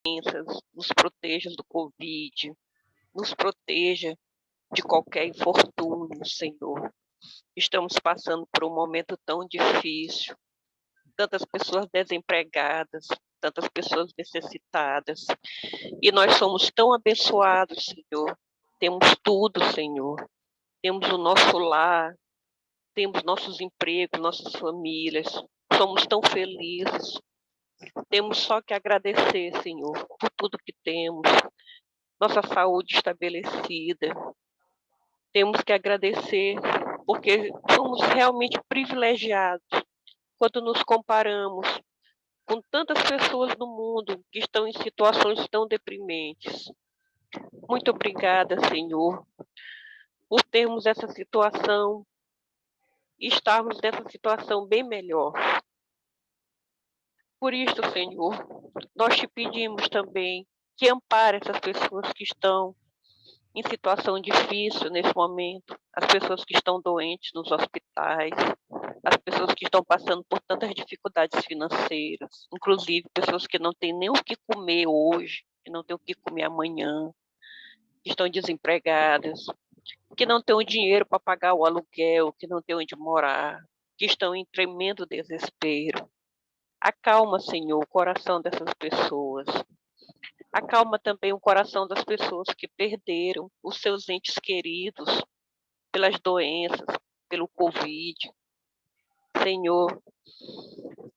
doenças, nos proteja do Covid, nos proteja de qualquer infortúnio, Senhor. Estamos passando por um momento tão difícil, tantas pessoas desempregadas, tantas pessoas necessitadas, e nós somos tão abençoados, Senhor. Temos tudo, Senhor. Temos o nosso lar, temos nossos empregos, nossas famílias, somos tão felizes. Temos só que agradecer, Senhor, por tudo que temos, nossa saúde estabelecida. Temos que agradecer porque somos realmente privilegiados quando nos comparamos com tantas pessoas no mundo que estão em situações tão deprimentes. Muito obrigada, Senhor, por termos essa situação e estarmos nessa situação bem melhor. Por isso, Senhor, nós te pedimos também que ampare essas pessoas que estão em situação difícil nesse momento, as pessoas que estão doentes nos hospitais, as pessoas que estão passando por tantas dificuldades financeiras, inclusive pessoas que não têm nem o que comer hoje, que não têm o que comer amanhã, que estão desempregadas, que não têm o dinheiro para pagar o aluguel, que não têm onde morar, que estão em tremendo desespero. Acalma, Senhor, o coração dessas pessoas. Acalma também o coração das pessoas que perderam os seus entes queridos pelas doenças, pelo Covid. Senhor,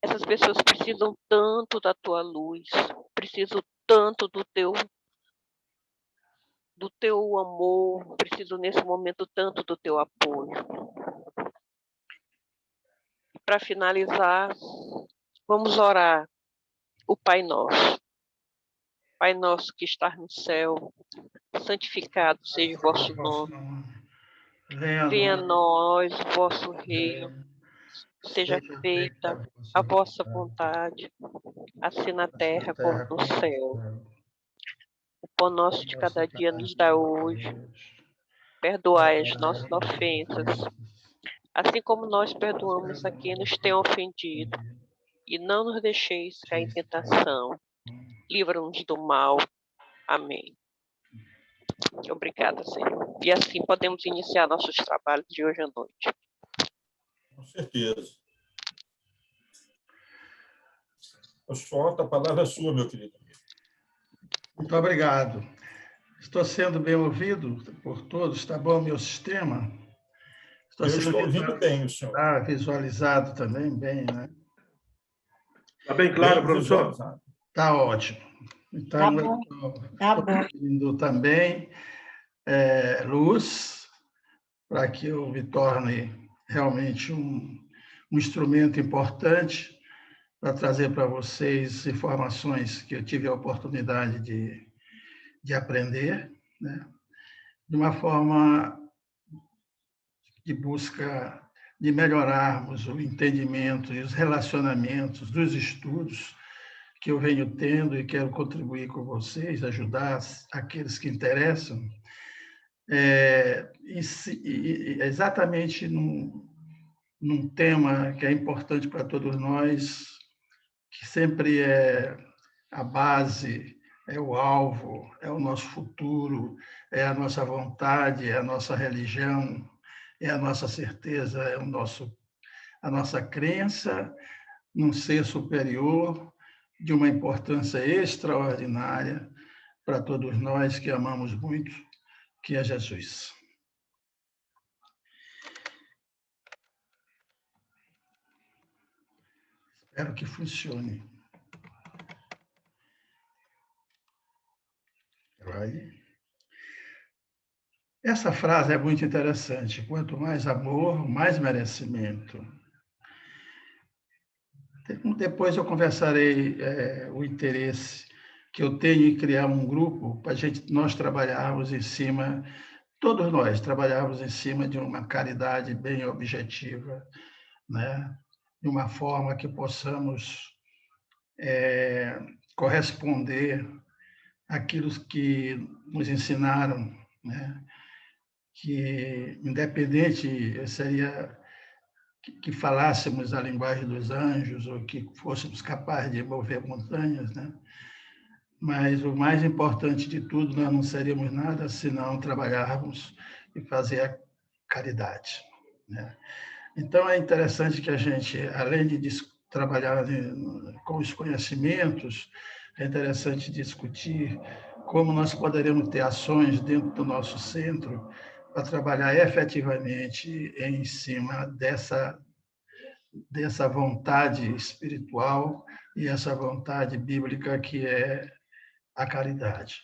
essas pessoas precisam tanto da tua luz, precisam tanto do teu amor, precisam nesse momento tanto do teu apoio. Para finalizar, vamos orar o Pai Nosso. Pai nosso que está no céu, santificado seja o vosso nome. Venha a nós o vosso reino. Seja feita a vossa vontade, assim na terra como no céu. O pão nosso de cada dia nos dá hoje. Perdoai as nossas ofensas, assim como nós perdoamos a quem nos tem ofendido. E não nos deixeis cair em tentação. Livra-nos do mal. Amém. Obrigada, Senhor. E assim podemos iniciar nossos trabalhos de hoje à noite. Com certeza. Pessoal, a palavra é sua, meu querido. Muito obrigado. Estou sendo bem ouvido por todos? Está bom o meu sistema? Eu estou ouvindo bem o senhor. Está visualizado também bem, né? Está bem claro, Bem professor? Está ótimo. Então, estou pedindo também luz para que eu me torne realmente um instrumento importante para trazer para vocês informações que eu tive a oportunidade de aprender, né? De uma forma de busca de melhorarmos o entendimento e os relacionamentos dos estudos que eu venho tendo e quero contribuir com vocês, ajudar aqueles que interessam, exatamente num tema que é importante para todos nós, que sempre é a base, é o alvo, é o nosso futuro, é a nossa vontade, é a nossa religião, é a nossa certeza, é a nossa crença num ser superior de uma importância extraordinária para todos nós que amamos muito, que é Jesus. Espero que funcione. Essa frase é muito interessante. Quanto mais amor, mais merecimento. Depois eu conversarei o interesse que eu tenho em criar um grupo para nós trabalharmos em cima, todos nós trabalharmos em cima de uma caridade bem objetiva, né? De uma forma que possamos corresponder àquilo que nos ensinaram, né? Que independente seria que falássemos a linguagem dos anjos ou que fôssemos capazes de mover montanhas, né? mas o mais importante de tudo, nós não seríamos nada se não trabalharmos e fazer a caridade, né? Então, é interessante que a gente, além de trabalhar com os conhecimentos, é interessante discutir como nós poderemos ter ações dentro do nosso centro para trabalhar efetivamente em cima dessa vontade espiritual e essa vontade bíblica que é a caridade.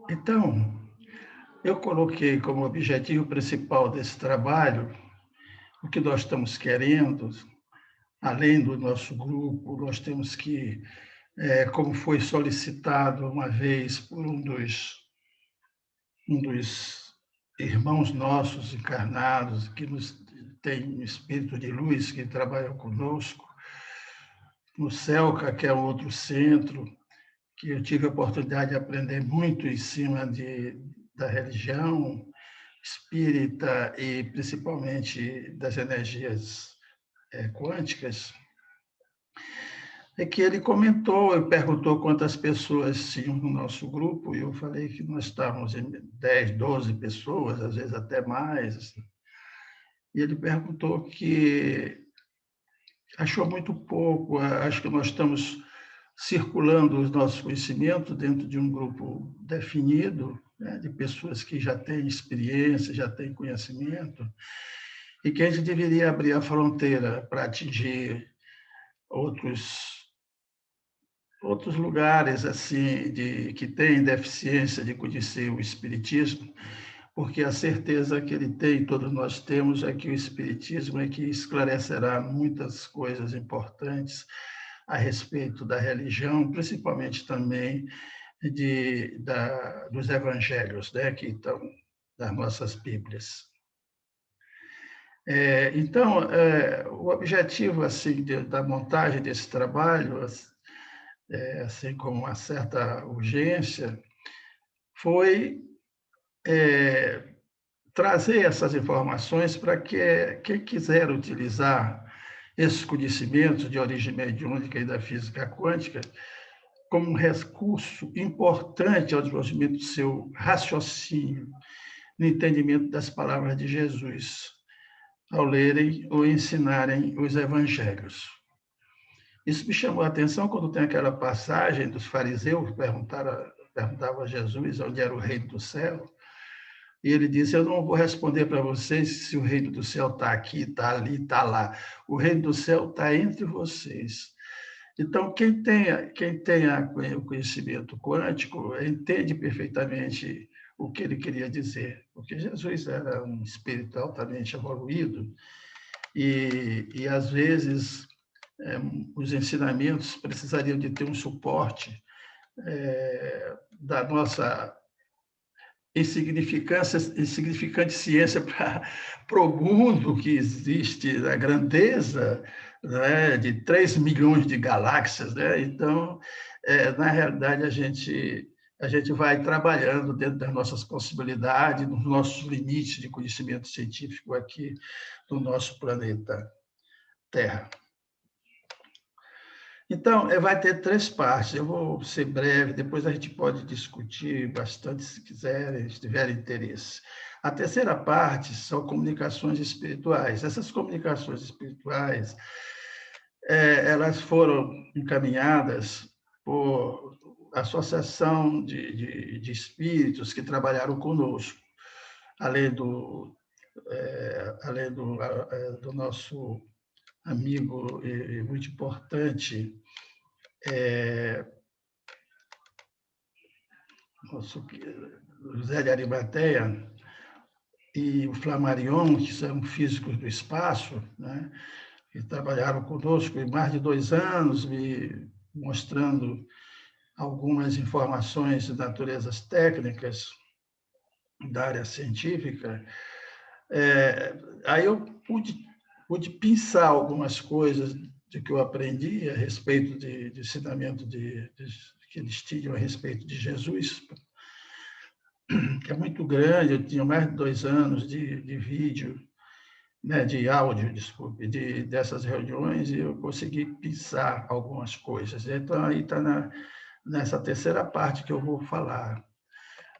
Então, eu coloquei como objetivo principal desse trabalho o que nós estamos querendo, além do nosso grupo, nós temos que, como foi solicitado uma vez por um dos irmãos nossos encarnados, que tem um espírito de luz, que trabalha conosco, no CELCA, que é outro centro, que eu tive a oportunidade de aprender muito em cima da religião espírita e principalmente das energias quânticas, é que ele comentou e perguntou quantas pessoas tinham no nosso grupo, e eu falei que nós estávamos em 10, 12 pessoas, às vezes até mais. E ele perguntou que achou muito pouco, acho que nós estamos circulando os nossos conhecimentos dentro de um grupo definido, né, de pessoas que já têm experiência, já têm conhecimento, e que a gente deveria abrir a fronteira para atingir outros lugares assim que têm deficiência de conhecer o Espiritismo, porque a certeza que ele tem, todos nós temos, é que o Espiritismo é que esclarecerá muitas coisas importantes a respeito da religião, principalmente também dos evangelhos, né, que estão nas nossas Bíblias. Então, o objetivo assim da montagem desse trabalho, assim com uma certa urgência, foi trazer essas informações para que quem quiser utilizar esses conhecimentos de origem mediúnica e da física quântica como um recurso importante ao desenvolvimento do seu raciocínio, no entendimento das palavras de Jesus, ao lerem ou ensinarem os evangelhos. Isso me chamou a atenção quando tem aquela passagem dos fariseus que perguntavam a Jesus onde era o reino do céu, e ele disse, eu não vou responder para vocês se o reino do céu está aqui, está ali, está lá. O reino do céu está entre vocês. Então, quem tenha o conhecimento quântico entende perfeitamente o que ele queria dizer, porque Jesus era um espírito altamente evoluído e às vezes, os ensinamentos precisariam de ter um suporte da nossa insignificante ciência para o mundo que existe, a grandeza, né, de 3 milhões de galáxias, né? Então, na realidade, a gente vai trabalhando dentro das nossas possibilidades, nos nossos limites de conhecimento científico aqui do nosso planeta Terra. Então, vai ter 3 partes. Eu vou ser breve, depois a gente pode discutir bastante, se quiserem, se tiverem interesse. A terceira parte são comunicações espirituais. Essas comunicações espirituais, elas foram encaminhadas por associação de espíritos que trabalharam conosco, além do nosso amigo muito importante, nosso José de Arimateia e o Flammarion, que são físicos do espaço, né, que trabalharam conosco em mais de 2 anos, me mostrando algumas informações de naturezas técnicas da área científica. Aí eu pude pensar algumas coisas de que eu aprendi a respeito de ensinamento que eles tinham a respeito de Jesus, que é muito grande. Eu tinha mais de 2 anos de vídeo né, de áudio, desculpe, dessas reuniões, e eu consegui pensar algumas coisas. Então, aí está nessa terceira parte que eu vou falar.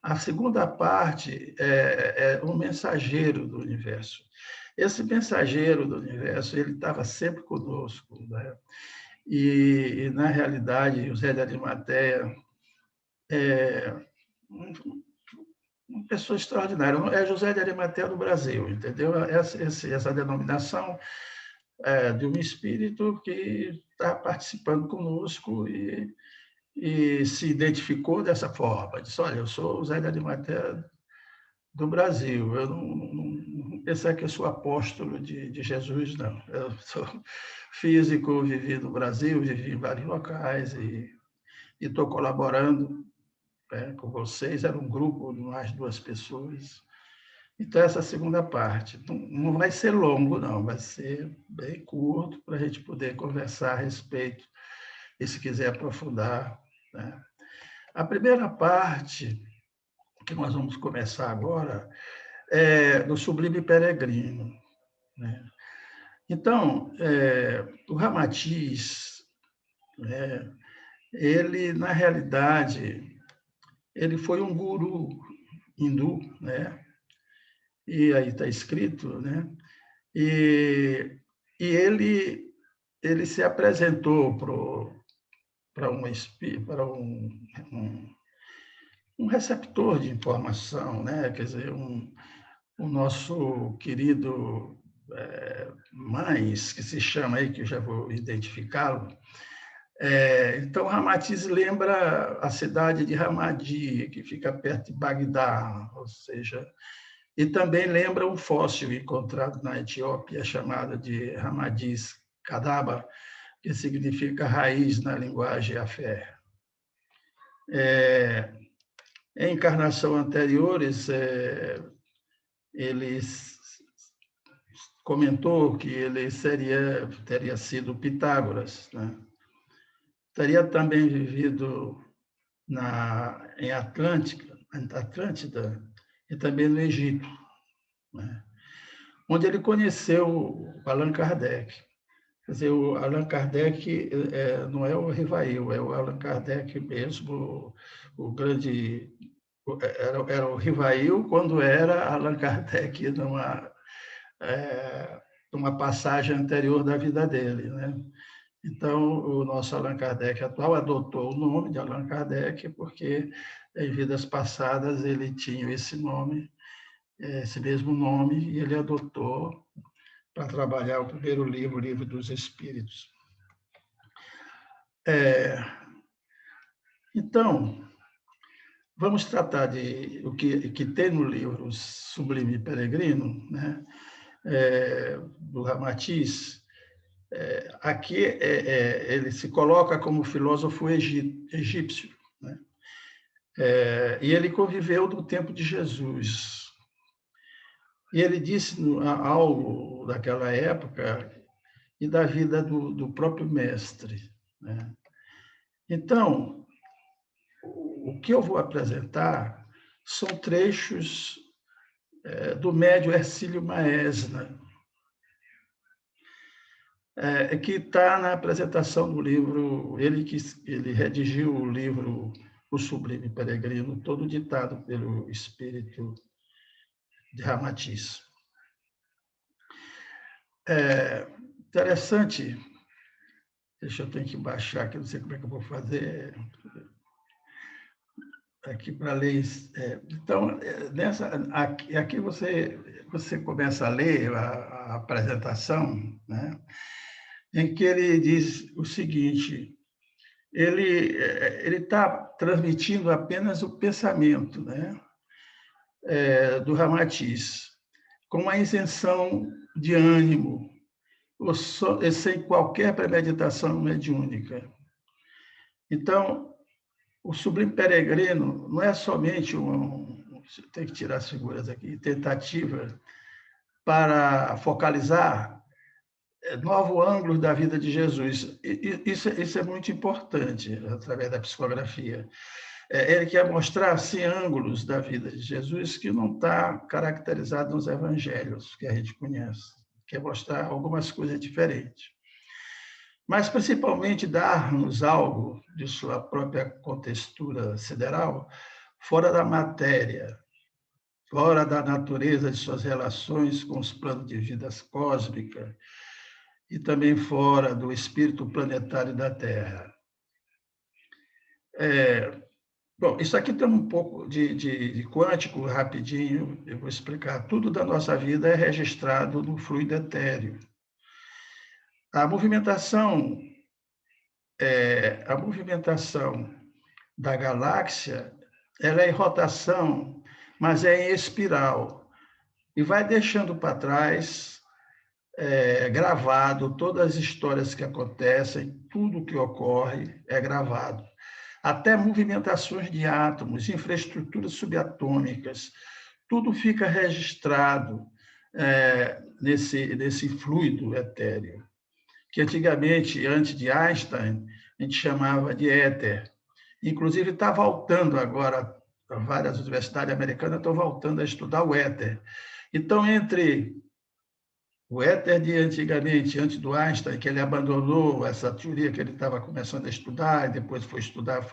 A segunda parte é o mensageiro do universo. Esse mensageiro do universo, ele estava sempre conosco, né? E, na realidade, o José de Arimateia é uma pessoa extraordinária. É José de Arimateia do Brasil, entendeu? Essa denominação de um espírito que está participando conosco e se identificou dessa forma. Disse, olha, eu sou o José de Arimateia do Brasil. Eu não pensei que eu sou apóstolo de Jesus, não. Eu sou físico, vivi no Brasil, vivi em vários locais e estou colaborando, né, com vocês. Era um grupo de mais 2 pessoas. Então, essa segunda parte não vai ser longo, não, vai ser bem curto para a gente poder conversar a respeito e, se quiser aprofundar, né? A primeira parte, que nós vamos começar agora, é do Sublime Peregrino, né? Então, o Ramatiz, né, ele, na realidade, ele foi um guru hindu, né? E aí está escrito, né? E ele se apresentou para um receptor de informação, né? Quer dizer, o nosso querido Mães, que se chama aí, que eu já vou identificá-lo. Então, Ramatiz lembra a cidade de Ramadi, que fica perto de Bagdá, ou seja, e também lembra um fóssil encontrado na Etiópia, chamado de Ramadiz Kadaba, que significa raiz na linguagem afé. Em encarnação anteriores, ele comentou que ele teria sido Pitágoras, né? Teria também vivido em Atlântida e também no Egito, né? Onde ele conheceu Allan Kardec. Quer dizer, o Allan Kardec não é o Rivail, é o Allan Kardec mesmo, o grande... Era o Rivail quando era Allan Kardec numa passagem anterior da vida dele, né? Então, o nosso Allan Kardec atual adotou o nome de Allan Kardec porque, em vidas passadas, ele tinha esse mesmo nome, e ele adotou para trabalhar o primeiro livro, o Livro dos Espíritos. Então, vamos tratar de o que tem no livro Sublime Peregrino, né? Do Ramatiz. Aqui ele se coloca como filósofo egípcio, né? E ele conviveu no tempo de Jesus. E ele disse algo daquela época e da vida do próprio mestre, né? Então, o que eu vou apresentar são trechos do médium Hercílio Maesna, que está na apresentação do livro. Ele redigiu o livro O Sublime Peregrino, todo ditado pelo espírito de Ramatiz. Interessante, deixa eu ter que baixar aqui, não sei como é que eu vou fazer aqui para ler. Então, aqui você começa a ler a apresentação, né, em que ele diz o seguinte: ele está transmitindo apenas o pensamento, né, do Ramatiz, com uma isenção de ânimo, sem qualquer premeditação mediúnica. Então, o Sublime Peregrino não é somente tem que tirar as figuras aqui, tentativa para focalizar novos ângulos da vida de Jesus. Isso é muito importante, através da psicografia. Ele quer mostrar assim, ângulos da vida de Jesus que não está caracterizado nos evangelhos que a gente conhece. quer mostrar algumas coisas diferentes. Mas, principalmente, dar-nos algo de sua própria contextura sideral, fora da matéria, fora da natureza de suas relações com os planos de vidas cósmicas e também fora do espírito planetário da Terra. Bom, isso aqui tem um pouco de quântico, rapidinho, eu vou explicar. Tudo da nossa vida é registrado no fluido etéreo. A movimentação da galáxia, ela é em rotação, mas é em espiral, e vai deixando para trás, gravado, todas as histórias que acontecem, tudo que ocorre é gravado. Até movimentações de átomos, infraestruturas subatômicas, tudo fica registrado nesse fluido etéreo, que antigamente, antes de Einstein, a gente chamava de éter. Inclusive, está voltando agora, várias universidades americanas estão voltando a estudar o éter. Então, entre o éter de antigamente, antes do Einstein, que ele abandonou essa teoria que ele estava começando a estudar, e depois foi estudar,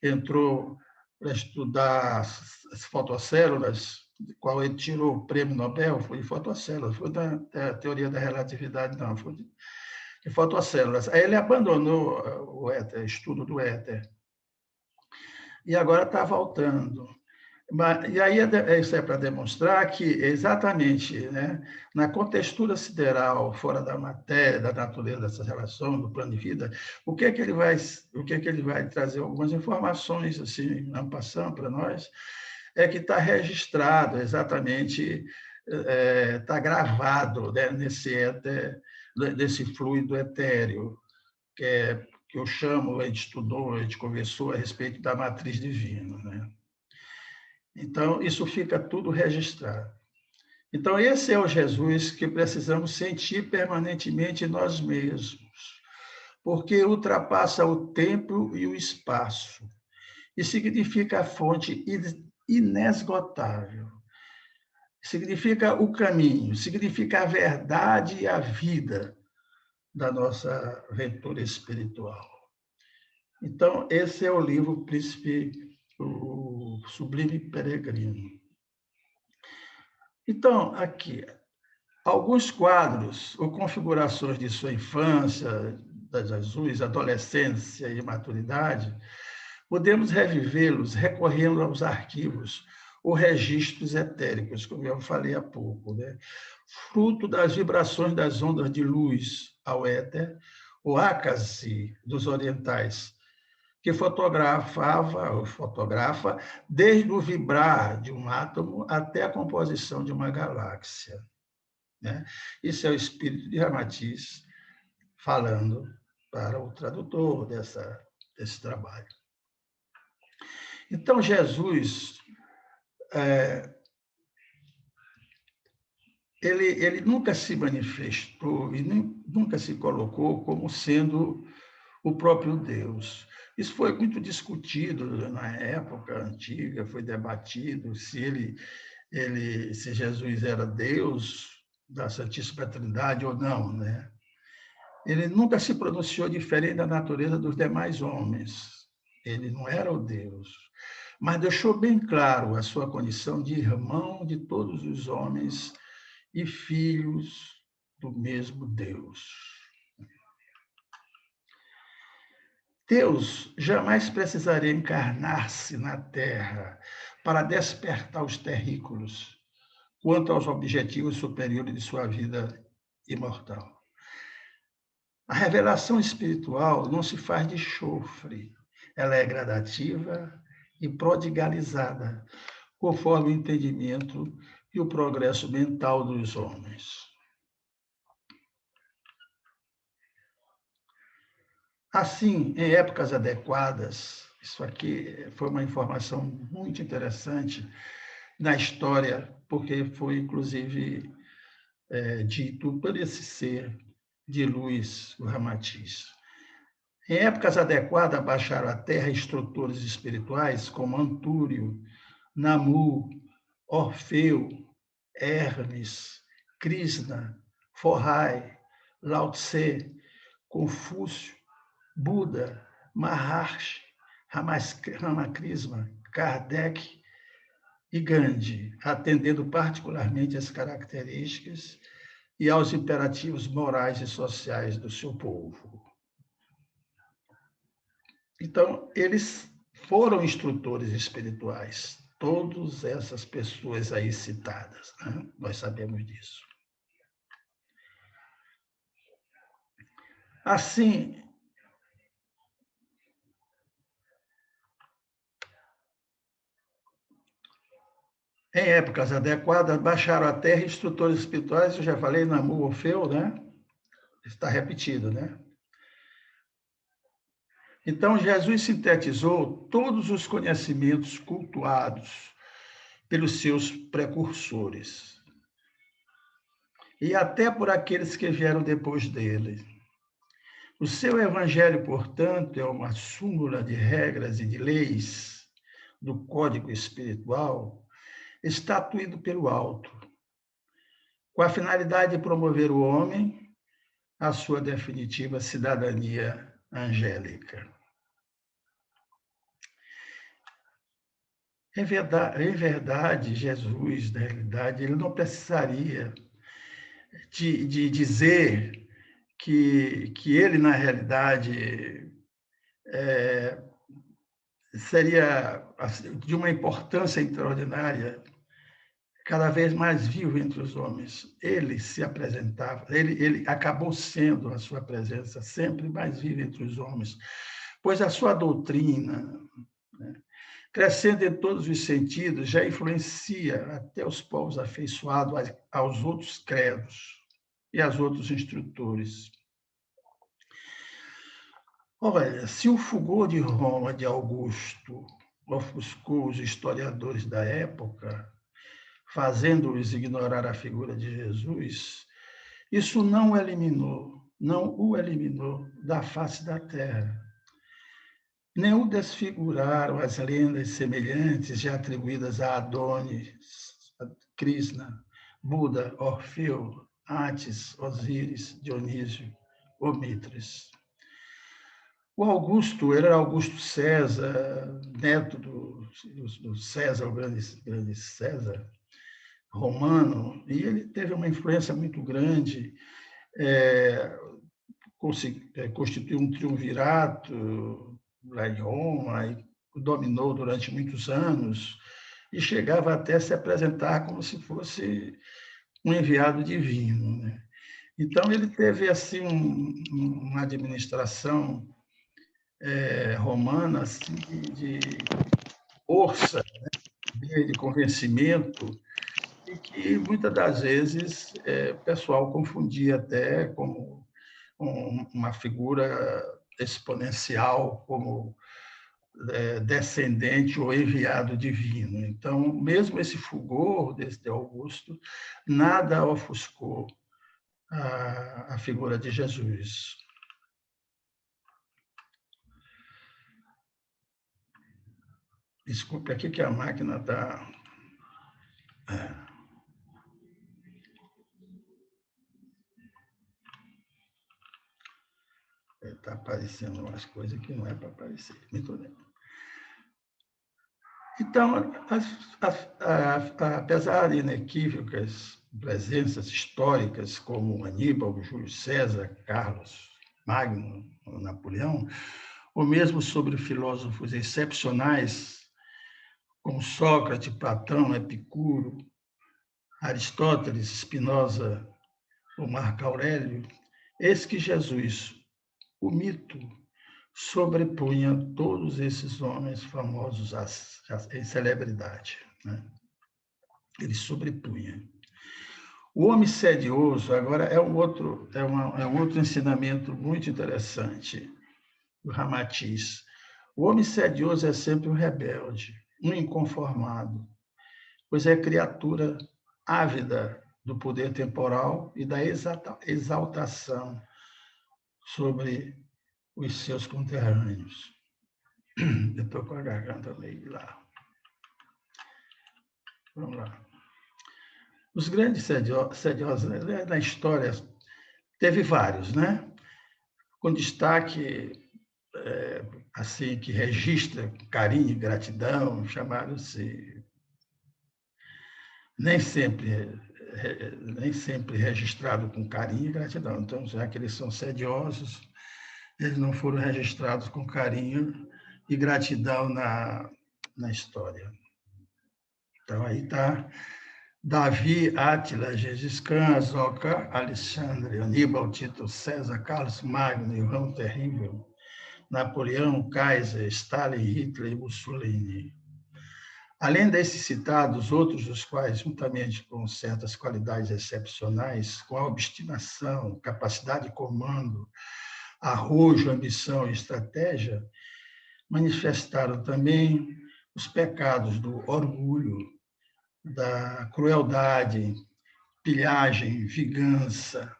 entrou para estudar as fotoccélulas, do qual ele tirou o prêmio Nobel, foi em fotoccélulas, foi da teoria da relatividade, não, foi de fotoccélulas. Aí ele abandonou o éter, o estudo do éter, e agora está voltando. E aí isso é para demonstrar que, exatamente, né, na contextura sideral, fora da matéria, da natureza dessa relação, do plano de vida, o que é que ele vai trazer? Algumas informações, assim, en passant para nós, é que está registrado exatamente, está gravado, né, nesse éter, desse fluido etéreo, que eu chamo, a gente estudou, a gente conversou a respeito da matriz divina, né? Então, isso fica tudo registrado. Então, esse é o Jesus que precisamos sentir permanentemente nós mesmos, porque ultrapassa o tempo e o espaço, e significa a fonte inesgotável, significa o caminho, significa a verdade e a vida da nossa aventura espiritual. Então, esse é o livro Príncipe, o Sublime Peregrino. Então, aqui, alguns quadros ou configurações de sua infância, da Jesus, adolescência e maturidade, podemos revivê-los recorrendo aos arquivos ou registros etéricos, como eu falei há pouco, né? Fruto das vibrações das ondas de luz ao éter, o ácase dos orientais, que fotografa desde o vibrar de um átomo até a composição de uma galáxia, né? Isso é o espírito de Ramatiz falando para o tradutor desse trabalho. Então, Jesus, ele nunca se manifestou e nunca se colocou como sendo o próprio Deus. Isso foi muito discutido na época antiga, foi debatido se Jesus era Deus da Santíssima Trindade ou não, né? Ele nunca se pronunciou diferente da natureza dos demais homens. Ele não era o Deus, mas deixou bem claro a sua condição de irmão de todos os homens e filhos do mesmo Deus. Deus jamais precisaria encarnar-se na Terra para despertar os terrícolos quanto aos objetivos superiores de sua vida imortal. A revelação espiritual não se faz de chofre, ela é gradativa e prodigalizada, conforme o entendimento e o progresso mental dos homens. Assim, em épocas adequadas, isso aqui foi uma informação muito interessante na história, porque foi, inclusive, dito por esse ser de luz, o Ramatiz. Em épocas adequadas, baixaram à Terra instrutores espirituais como Antúrio, Namu, Orfeu, Hermes, Krishna, Forrai, Lao Tse, Confúcio, Buda, Maharshi, Ramakrisma, Kardec e Gandhi, atendendo particularmente às características e aos imperativos morais e sociais do seu povo. Então, eles foram instrutores espirituais, todas essas pessoas aí citadas, né? Nós sabemos disso. Assim, em épocas adequadas, baixaram à terra instrutores espirituais, eu já falei, Namu, Orfeu, né? Está repetido, né? Então, Jesus sintetizou todos os conhecimentos cultuados pelos seus precursores e até por aqueles que vieram depois dele. O seu evangelho, portanto, é uma súmula de regras e de leis do código espiritual estatuído pelo alto, com a finalidade de promover o homem à sua definitiva cidadania angélica. Em verdade, Jesus, na realidade, ele não precisaria de dizer que ele, na realidade, seria de uma importância extraordinária, cada vez mais vivo entre os homens. Ele se apresentava, ele acabou sendo a sua presença sempre mais viva entre os homens, pois a sua doutrina, né, crescendo em todos os sentidos, já influencia até os povos afeiçoados aos outros credos e aos outros instrutores. Olha, se o fulgor de Roma de Augusto ofuscou os historiadores da época, fazendo-os ignorar a figura de Jesus, isso não o eliminou da face da terra. Nem o desfiguraram as lendas semelhantes já atribuídas a Adonis, Krishna, Buda, Orfeu, Atis, Osíris, Dionísio ou Mitres. O Augusto, ele era Augusto César, neto do César, o grande César romano, e ele teve uma influência muito grande, constituiu um triunvirato lá em Roma, e dominou durante muitos anos, e chegava até a se apresentar como se fosse um enviado divino, né? Então, ele teve assim uma administração romana assim, de força, né? De convencimento, e que muitas das vezes o pessoal confundia até como uma figura exponencial, como descendente ou enviado divino. Então, mesmo esse fulgor desse Augusto, nada ofuscou a figura de Jesus. Desculpe aqui que a máquina está... Está aparecendo umas coisas que não é para aparecer. Muito bem. Então, apesar de inequívocas presenças históricas como Aníbal, Júlio César, Carlos Magno, Napoleão, ou mesmo sobre filósofos excepcionais como Sócrates, Platão, Epicuro, Aristóteles, Spinoza ou Marco Aurélio, eis que Jesus, o mito, sobrepunha todos esses homens famosos em celebridade, né? Ele sobrepunha. O homem sedioso, agora, é um outro ensinamento muito interessante do Ramatiz. O homem sedioso é sempre um rebelde, um inconformado, pois é criatura ávida do poder temporal e da exaltação sobre os seus conterrâneos. Eu estou com a garganta meio lá. Vamos lá. Os grandes sediosos na história, teve vários, né? Com destaque, assim, que registra carinho e gratidão, chamaram-se, nem sempre registrado com carinho e gratidão. Então, já que eles são sediosos, eles não foram registrados com carinho e gratidão na história. Então, aí está Davi, Átila, Gengis Khan, Azoka, Alexandre, Aníbal, Tito, César, Carlos Magno, João Terrível, Napoleão, Kaiser, Stalin, Hitler e Mussolini. Além desses citados, outros dos quais, juntamente com certas qualidades excepcionais, com a obstinação, capacidade de comando, arrojo, ambição e estratégia, manifestaram também os pecados do orgulho, da crueldade, pilhagem, vingança,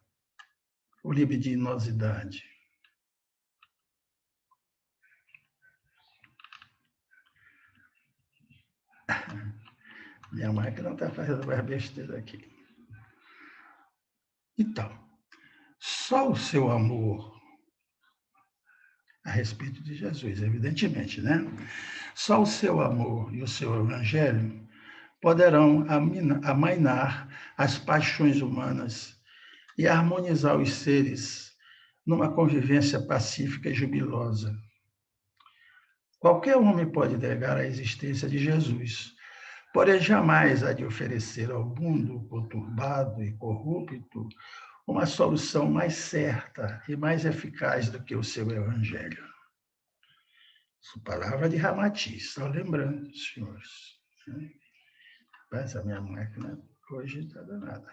ou libidinosidade. Minha máquina está fazendo mais besteira aqui. Então, só o seu amor a respeito de Jesus, evidentemente, né? Só o seu amor e o seu evangelho poderão amainar as paixões humanas e harmonizar os seres numa convivência pacífica e jubilosa. Qualquer homem pode negar a existência de Jesus, porém jamais há de oferecer ao mundo conturbado e corrupto uma solução mais certa e mais eficaz do que o seu evangelho. Essa palavra de Ramatiz, só lembrando, senhores. Essa minha máquina hoje está danada.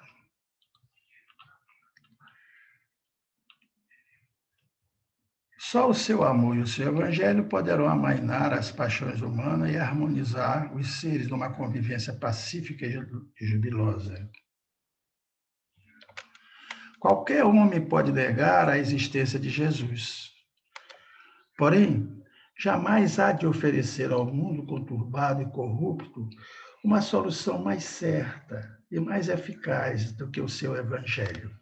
Só o seu amor e o seu evangelho poderão amainar as paixões humanas e harmonizar os seres numa convivência pacífica e jubilosa. Qualquer homem pode negar a existência de Jesus. Porém, jamais há de oferecer ao mundo conturbado e corrupto uma solução mais certa e mais eficaz do que o seu evangelho.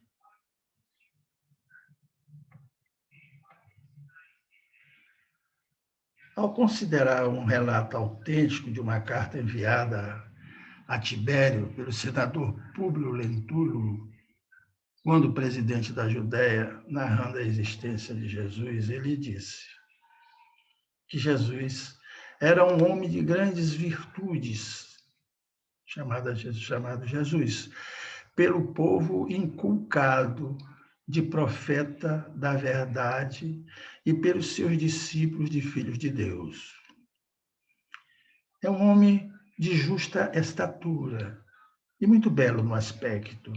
Ao considerar um relato autêntico de uma carta enviada a Tibério pelo senador Públio Lentulio, quando presidente da Judéia, narrando a existência de Jesus, ele disse que Jesus era um homem de grandes virtudes, chamado Jesus, pelo povo inculcado de profeta da verdade e pelos seus discípulos de filhos de Deus. É um homem de justa estatura e muito belo no aspecto,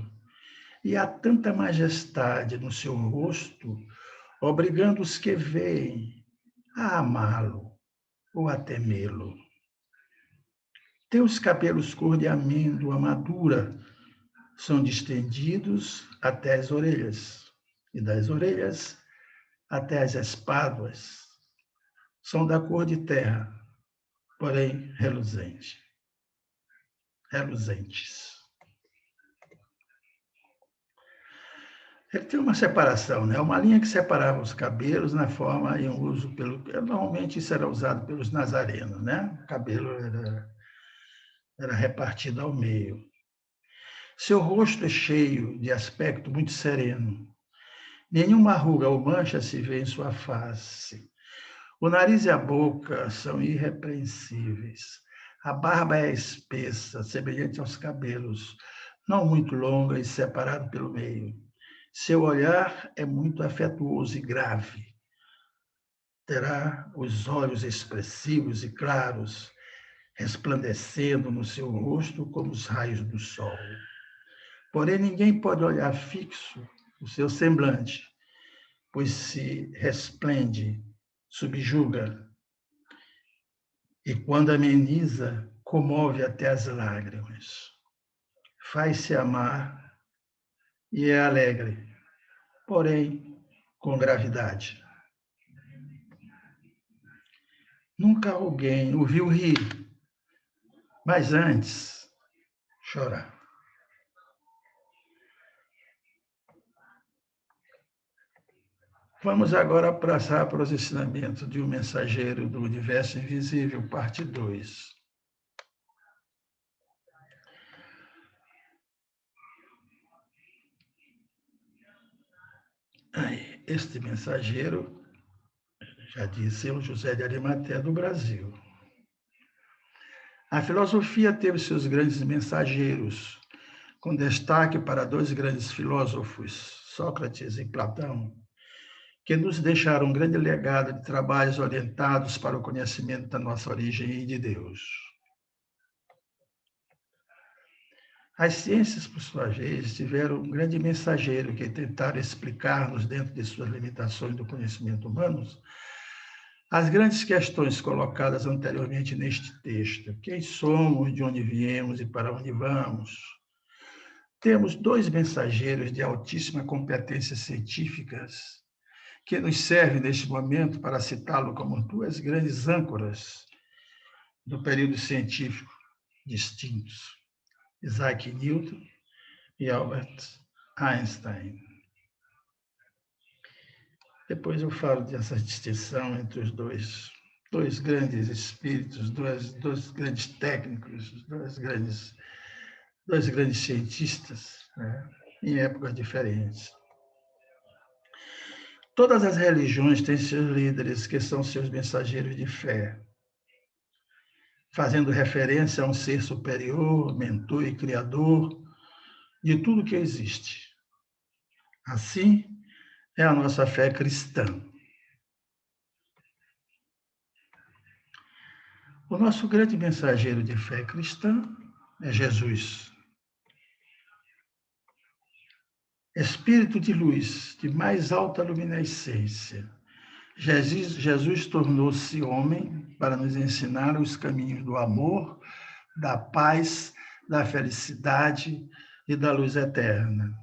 e há tanta majestade no seu rosto, obrigando os que veem a amá-lo ou a temê-lo. Tem os cabelos cor de amêndoa madura, são distendidos até as orelhas, e das orelhas até as espáduas. São da cor de terra, porém reluzentes. Ele tem uma separação, né? Uma linha que separava os cabelos na forma e uso normalmente isso era usado pelos nazarenos, né? O cabelo era repartido ao meio. Seu rosto é cheio de aspecto muito sereno. Nenhuma ruga ou mancha se vê em sua face. O nariz e a boca são irrepreensíveis. A barba é espessa, semelhante aos cabelos, não muito longa e separado pelo meio. Seu olhar é muito afetuoso e grave. Terá os olhos expressivos e claros, resplandecendo no seu rosto como os raios do sol. Porém, ninguém pode olhar fixo o seu semblante, pois se resplende, subjuga, e quando ameniza, comove até as lágrimas. Faz-se amar e é alegre, porém com gravidade. Nunca alguém o viu rir, mas antes chorar. Vamos agora passar para os ensinamentos de um mensageiro do universo invisível, parte 2. Este mensageiro, já disse, é o José de Arimateia do Brasil. A filosofia teve seus grandes mensageiros, com destaque para 2 grandes filósofos, Sócrates e Platão, que nos deixaram um grande legado de trabalhos orientados para o conhecimento da nossa origem e de Deus. As ciências, por sua vez, tiveram um grande mensageiro que tentaram explicar-nos, dentro de suas limitações do conhecimento humano, as grandes questões colocadas anteriormente neste texto. Quem somos, de onde viemos e para onde vamos? Temos 2 mensageiros de altíssima competência científicas que nos servem neste momento para citá-lo como 2 grandes âncoras do período científico distintos, Isaac Newton e Albert Einstein. Depois eu falo dessa distinção entre os dois grandes espíritos, dois grandes técnicos, dois grandes cientistas, né, em épocas diferentes. Todas as religiões têm seus líderes, que são seus mensageiros de fé, fazendo referência a um ser superior, mentor e criador de tudo que existe. Assim é a nossa fé cristã. O nosso grande mensageiro de fé cristã é Jesus. Espírito de luz, de mais alta luminescência. Jesus tornou-se homem para nos ensinar os caminhos do amor, da paz, da felicidade e da luz eterna.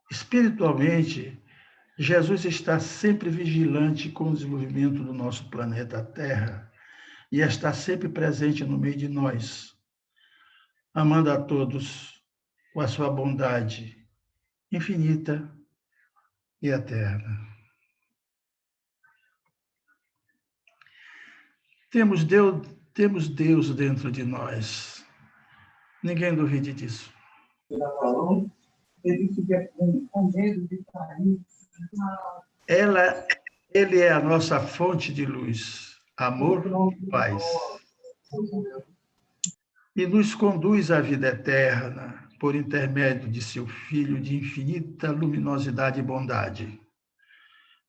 Espiritualmente, Jesus está sempre vigilante com o desenvolvimento do nosso planeta Terra e está sempre presente no meio de nós, amando a todos com a sua bondade infinita e eterna. Temos Deus dentro de nós. Ninguém duvide disso. Ele fica com medo de cair. Ele é a nossa fonte de luz, amor e paz. E nos conduz à vida eterna por intermédio de seu Filho de infinita luminosidade e bondade,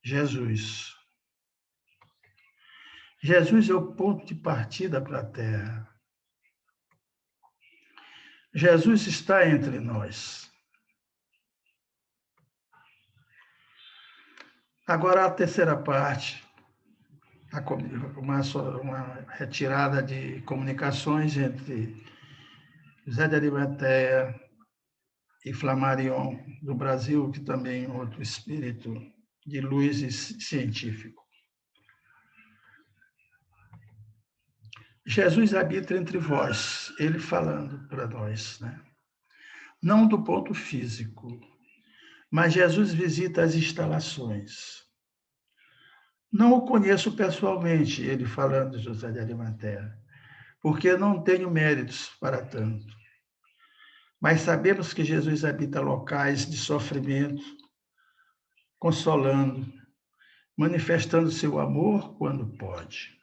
Jesus. Jesus é o ponto de partida para a Terra. Jesus está entre nós. Agora, a terceira parte, uma retirada de comunicações entre José de Arimateia e Flammarion, do Brasil, que também é outro espírito de luz e científico. Jesus habita entre vós, ele falando para nós, né? Não do ponto físico, mas Jesus visita as instalações. Não o conheço pessoalmente, ele falando, José de Arimateia, porque não tenho méritos para tanto. Mas sabemos que Jesus habita locais de sofrimento, consolando, manifestando seu amor quando pode.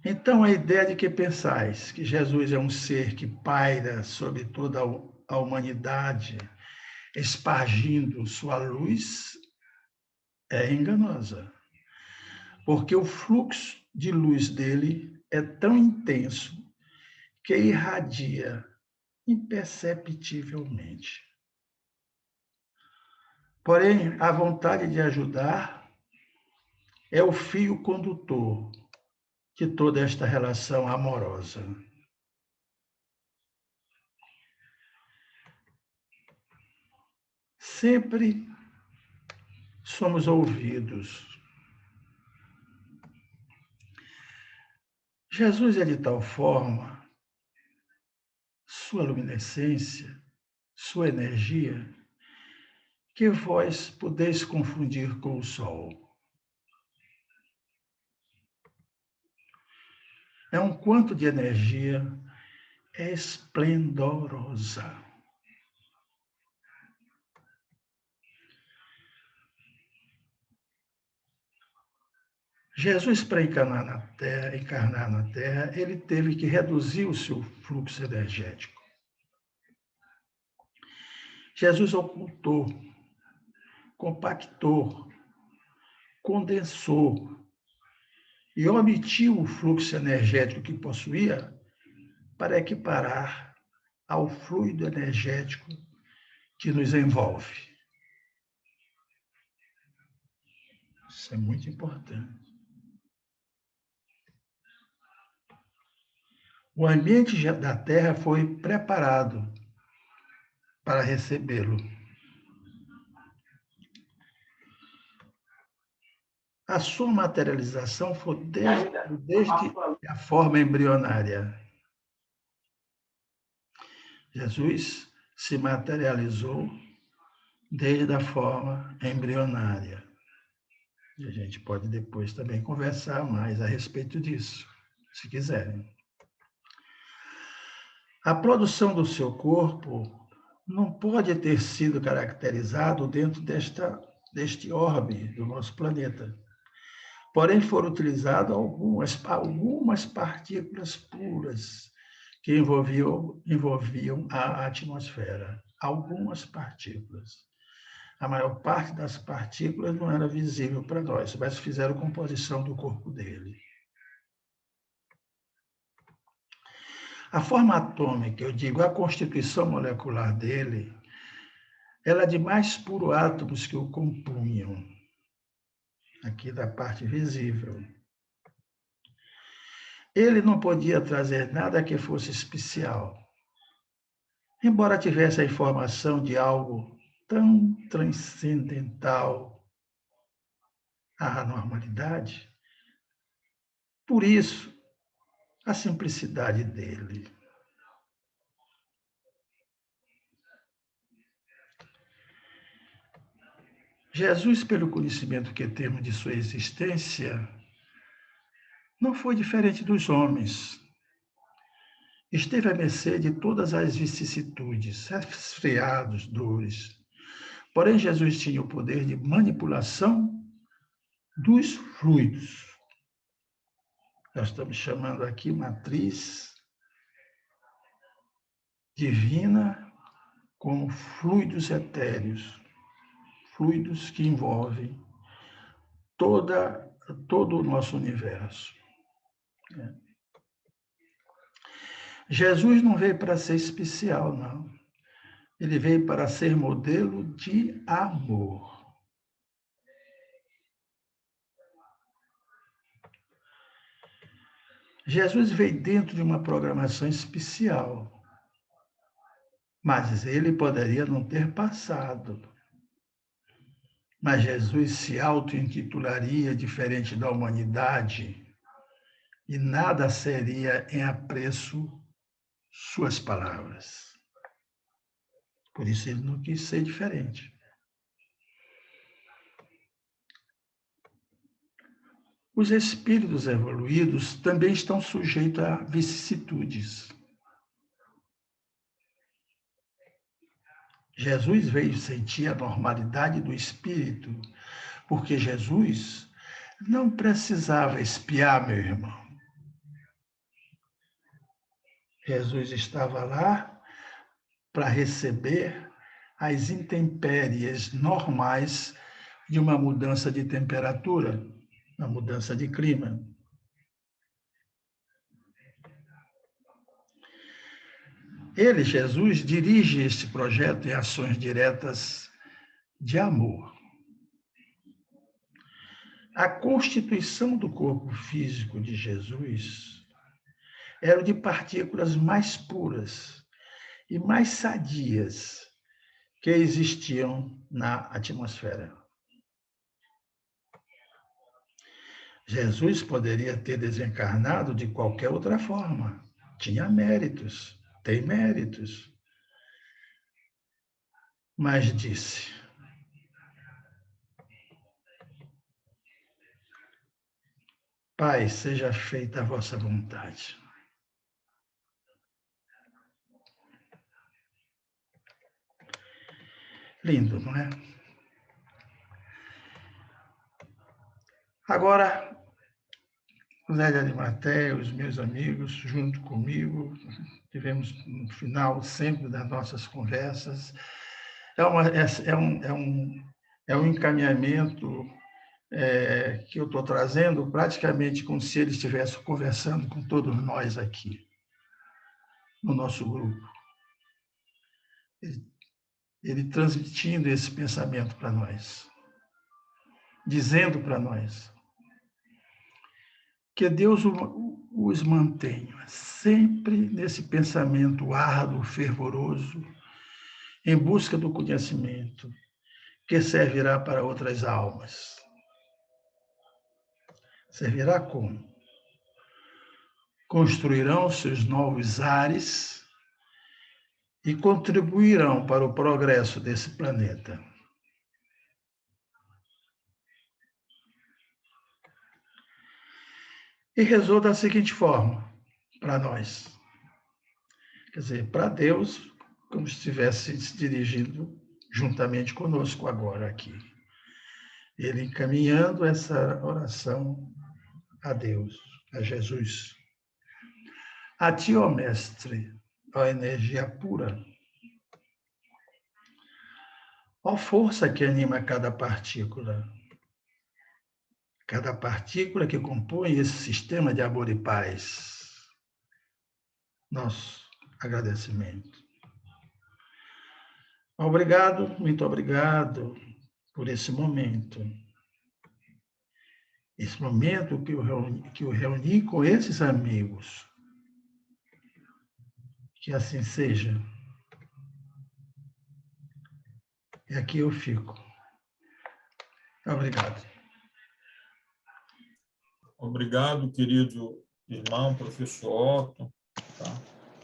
Então, a ideia de que pensais que Jesus é um ser que paira sobre toda a humanidade, espargindo sua luz, é enganosa. Porque o fluxo de luz dele é tão intenso que irradia imperceptivelmente. Porém, a vontade de ajudar é o fio condutor de toda esta relação amorosa. Sempre somos ouvidos. Jesus é de tal forma sua luminescência, sua energia, que vós podeis confundir com o sol. É um quanto de energia esplendorosa. Jesus, para encarnar na Terra, ele teve que reduzir o seu fluxo energético. Jesus ocultou, compactou, condensou e omitiu o fluxo energético que possuía para equiparar ao fluido energético que nos envolve. Isso é muito importante. O ambiente da Terra foi preparado para recebê-lo. A sua materialização foi desde a forma embrionária. Jesus se materializou desde a forma embrionária. E a gente pode depois também conversar mais a respeito disso, se quiserem. A produção do seu corpo não pode ter sido caracterizado dentro deste orbe do nosso planeta. Porém, foram utilizadas algumas partículas puras que envolviam a atmosfera. Algumas partículas. A maior parte das partículas não era visível para nós, mas fizeram composição do corpo dele. A forma atômica, eu digo, a constituição molecular dele, ela é de mais puro átomos que o compunham, aqui da parte visível. Ele não podia trazer nada que fosse especial. Embora tivesse a informação de algo tão transcendental à normalidade, por isso, a simplicidade dele. Jesus, pelo conhecimento que temos de sua existência, não foi diferente dos homens. Esteve à mercê de todas as vicissitudes, resfriados, dores. Porém, Jesus tinha o poder de manipulação dos fluidos. Nós estamos chamando aqui matriz divina como fluidos etéreos, fluidos que envolvem todo o nosso universo. Jesus não veio para ser especial, não. Ele veio para ser modelo de amor. Jesus veio dentro de uma programação especial, mas ele poderia não ter passado. Mas Jesus se auto-intitularia diferente da humanidade e nada seria em apreço suas palavras. Por isso ele não quis ser diferente. Os espíritos evoluídos também estão sujeitos a vicissitudes. Jesus veio sentir a normalidade do espírito, porque Jesus não precisava espiar, meu irmão. Jesus estava lá para receber as intempéries normais de uma mudança de temperatura, uma mudança de clima. Ele, Jesus, dirige este projeto em ações diretas de amor. A constituição do corpo físico de Jesus era de partículas mais puras e mais sadias que existiam na atmosfera. Jesus poderia ter desencarnado de qualquer outra forma, tinha méritos, tem méritos, mas disse: Pai, seja feita a vossa vontade. Lindo, não é? Agora, Zé de Arimateia, os meus amigos, junto comigo, tivemos no final sempre das nossas conversas. É um encaminhamento que eu estou trazendo praticamente como se ele estivesse conversando com todos nós aqui, no nosso grupo. Ele transmitindo esse pensamento para nós, dizendo para nós que Deus os mantenha sempre nesse pensamento árduo, fervoroso, em busca do conhecimento, que servirá para outras almas. Servirá como? Construirão seus novos ares e contribuirão para o progresso desse planeta. E rezou da seguinte forma para nós. Quer dizer, para Deus, como se estivesse se dirigindo juntamente conosco agora aqui. Ele encaminhando essa oração a Deus, a Jesus. A ti, ó Mestre, ó energia pura, ó força que anima cada partícula que compõe esse sistema de amor e paz. Nosso agradecimento. Obrigado, muito obrigado por esse momento. Esse momento que eu reuni com esses amigos. Que assim seja. E aqui eu fico. Obrigado. Obrigado, querido irmão, professor Otto, tá?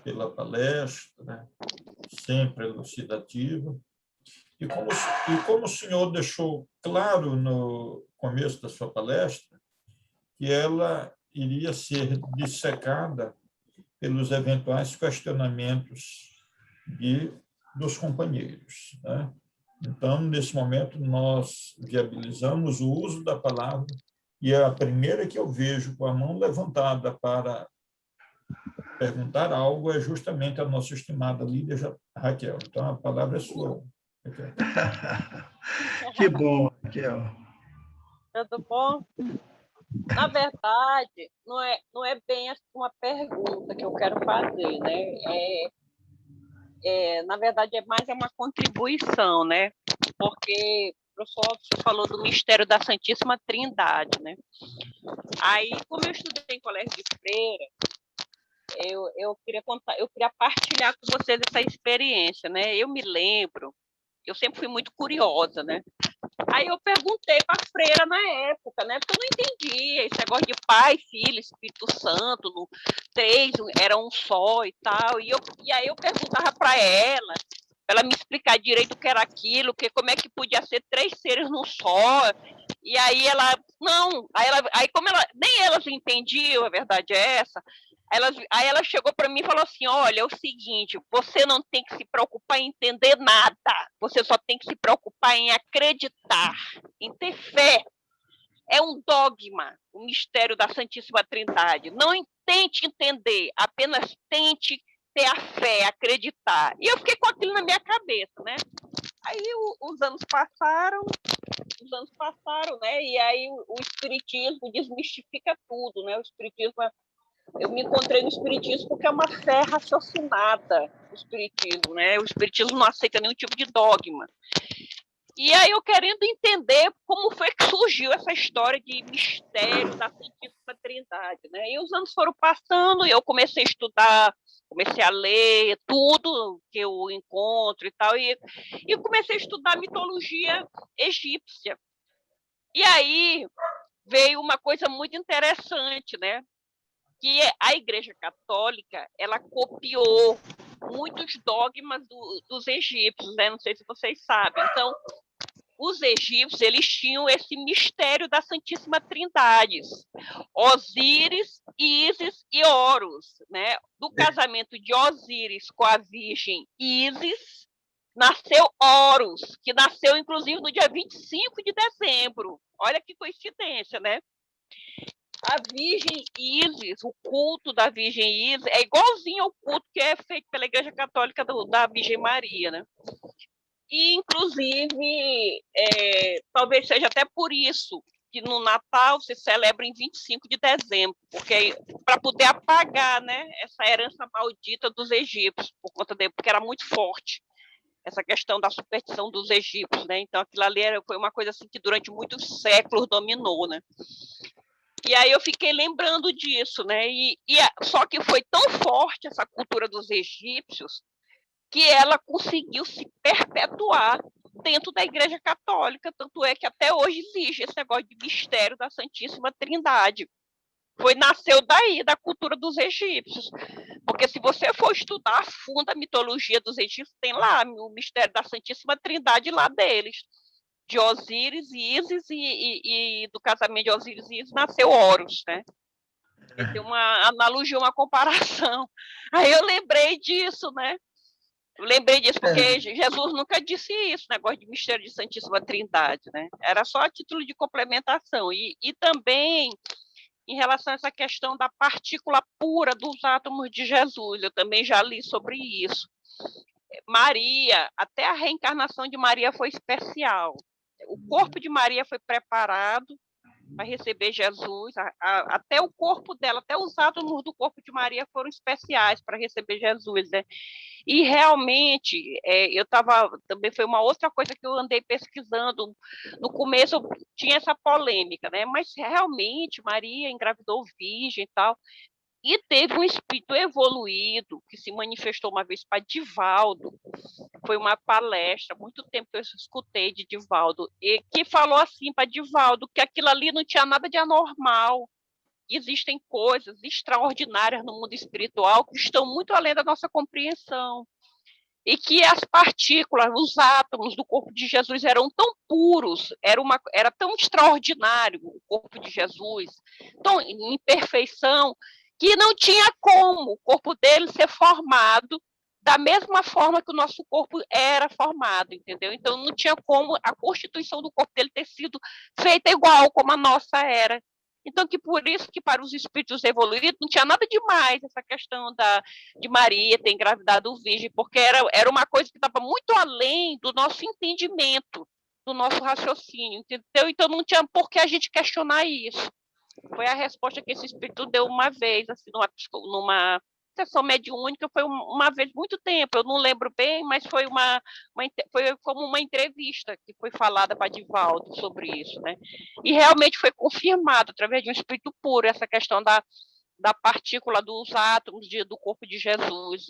Pela palestra, sempre elucidativa. E como o senhor deixou claro no começo da sua palestra, que ela iria ser dissecada pelos eventuais questionamentos dos companheiros, né? Então, nesse momento, nós viabilizamos o uso da palavra, e a primeira que eu vejo com a mão levantada para perguntar algo é justamente a nossa estimada líder Raquel. Então, a palavra é sua, Raquel. Que bom, Raquel. Tudo bom? Na verdade, não é bem uma pergunta que eu quero fazer, né? Na verdade, é mais uma contribuição, né? Porque o professor Otto falou do mistério da Santíssima Trindade, né? Aí, como eu estudei em colégio de freira, eu queria partilhar com vocês essa experiência, né? Eu me lembro, eu sempre fui muito curiosa, né? Aí eu perguntei para a freira na época, né? Porque eu não entendia esse negócio de Pai, Filho, Espírito Santo, três, era um só e tal. E aí eu perguntava para ela me explicar direito o que era aquilo, como é que podia ser três seres num só. E aí ela, não, aí como nem elas entendiam, a verdade é essa. Aí ela chegou para mim e falou assim: olha, é o seguinte, você não tem que se preocupar em entender nada, você só tem que se preocupar em acreditar, em ter fé. É um dogma, o mistério da Santíssima Trindade. Não tente entender, apenas tente ter a fé, acreditar. E eu fiquei com aquilo na minha cabeça, né? Aí os anos passaram, né? E aí o Espiritismo desmistifica tudo, né? O Espiritismo, eu me encontrei no Espiritismo porque é uma fé raciocinada, o Espiritismo, né? O Espiritismo não aceita nenhum tipo de dogma. E aí eu querendo entender como foi que surgiu essa história de mistério da Santíssima Trindade, né? E os anos foram passando e eu comecei a estudar, comecei a ler tudo que eu encontro e tal, e comecei a estudar mitologia egípcia. E aí veio uma coisa muito interessante, né? Que a Igreja Católica, ela copiou muitos dogmas dos egípcios, né? Não sei se vocês sabem. Então, os egípcios, eles tinham esse mistério da Santíssima Trindade, Osíris, Ísis e Horus, né? Do casamento de Osíris com a virgem Ísis, nasceu Horus, que nasceu, inclusive, no dia 25 de dezembro. Olha que coincidência, né? A Virgem Ísis, o culto da Virgem Ísis, é igualzinho ao culto que é feito pela Igreja Católica da Virgem Maria, né? E, inclusive, talvez seja até por isso que no Natal se celebra em 25 de dezembro, porque para poder apagar, né, essa herança maldita dos egípcios, porque era muito forte essa questão da superstição dos egípcios, né? Então, aquilo ali foi uma coisa assim que durante muitos séculos dominou, né? E aí eu fiquei lembrando disso, né? Só que foi tão forte essa cultura dos egípcios que ela conseguiu se perpetuar dentro da Igreja Católica, tanto é que até hoje existe esse negócio de mistério da Santíssima Trindade. Nasceu daí, da cultura dos egípcios. Porque se você for estudar a fundo a mitologia dos egípcios, tem lá o mistério da Santíssima Trindade lá deles. De Osíris e Ísis, e do casamento de Osíris e Ísis nasceu Horus, né? E tem uma analogia, uma comparação. Aí eu lembrei disso, né? Eu lembrei disso porque Jesus nunca disse isso, negócio de mistério de Santíssima Trindade, né? Era só a título de complementação. E também, em relação a essa questão da partícula pura dos átomos de Jesus, eu também já li sobre isso. Maria, até a reencarnação de Maria foi especial. O corpo de Maria foi preparado para receber Jesus, até o corpo dela, até os átomos do corpo de Maria foram especiais para receber Jesus, né? E realmente, também foi uma outra coisa que eu andei pesquisando. No começo tinha essa polêmica, né? Mas realmente Maria engravidou virgem e tal. E teve um espírito evoluído que se manifestou uma vez para Divaldo. Foi uma palestra, muito tempo que eu escutei de Divaldo, e que falou assim para Divaldo que aquilo ali não tinha nada de anormal. Existem coisas extraordinárias no mundo espiritual que estão muito além da nossa compreensão. E que as partículas, os átomos do corpo de Jesus eram tão puros, era tão extraordinário o corpo de Jesus, tão em perfeição, que não tinha como o corpo dele ser formado da mesma forma que o nosso corpo era formado, entendeu? Então, não tinha como a constituição do corpo dele ter sido feita igual como a nossa era. Então, que por isso que para os espíritos evoluídos não tinha nada demais essa questão de Maria ter engravidado virgem, porque era uma coisa que estava muito além do nosso entendimento, do nosso raciocínio, entendeu? Então, não tinha por que a gente questionar isso. Foi a resposta que esse espírito deu uma vez, assim, numa sessão mediúnica, foi uma vez, muito tempo, eu não lembro bem, mas foi como uma entrevista que foi falada para Divaldo sobre isso, né? E realmente foi confirmado, através de um espírito puro, essa questão da partícula dos átomos do corpo de Jesus,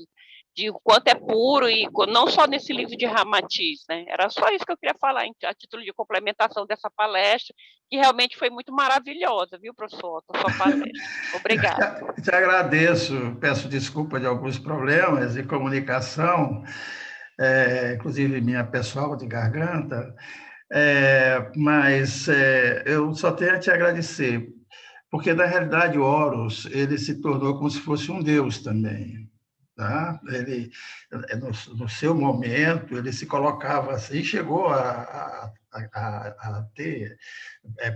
de o quanto é puro, e não só nesse livro de Ramatiz, né? Era só isso que eu queria falar, a título de complementação dessa palestra, que realmente foi muito maravilhosa, viu, professor? A sua palestra. Obrigada. Te agradeço, peço desculpa de alguns problemas de comunicação, inclusive minha pessoal de garganta, mas eu só tenho a te agradecer, porque, na realidade, Horus, ele se tornou como se fosse um deus também. Tá? Ele, no seu momento, ele se colocava assim, chegou a ter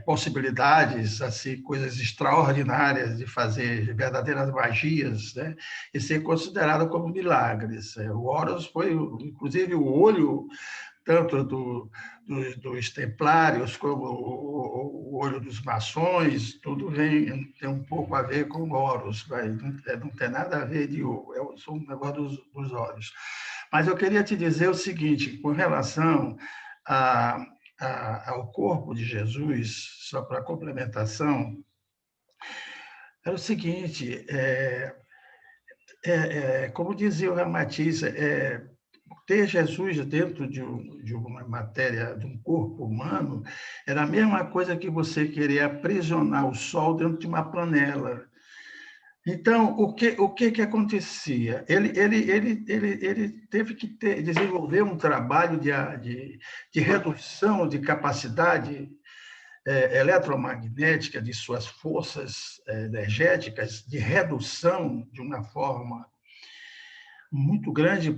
possibilidades, assim, coisas extraordinárias de fazer verdadeiras magias, né? E ser considerado como milagres. O Horus foi, inclusive, o olho tanto dos templários como o olho dos maçons, tudo tem um pouco a ver com Horus, não tem nada a ver é só um negócio dos olhos. Mas eu queria te dizer o seguinte, com relação ao corpo de Jesus, só para complementação, era o seguinte, como dizia o Ramatiz, ter Jesus dentro de uma matéria, de um corpo humano, era a mesma coisa que você querer aprisionar o sol dentro de uma panela. Então, o que acontecia? Ele teve que desenvolver um trabalho de redução de capacidade eletromagnética de suas forças energéticas, de redução de uma forma muito grande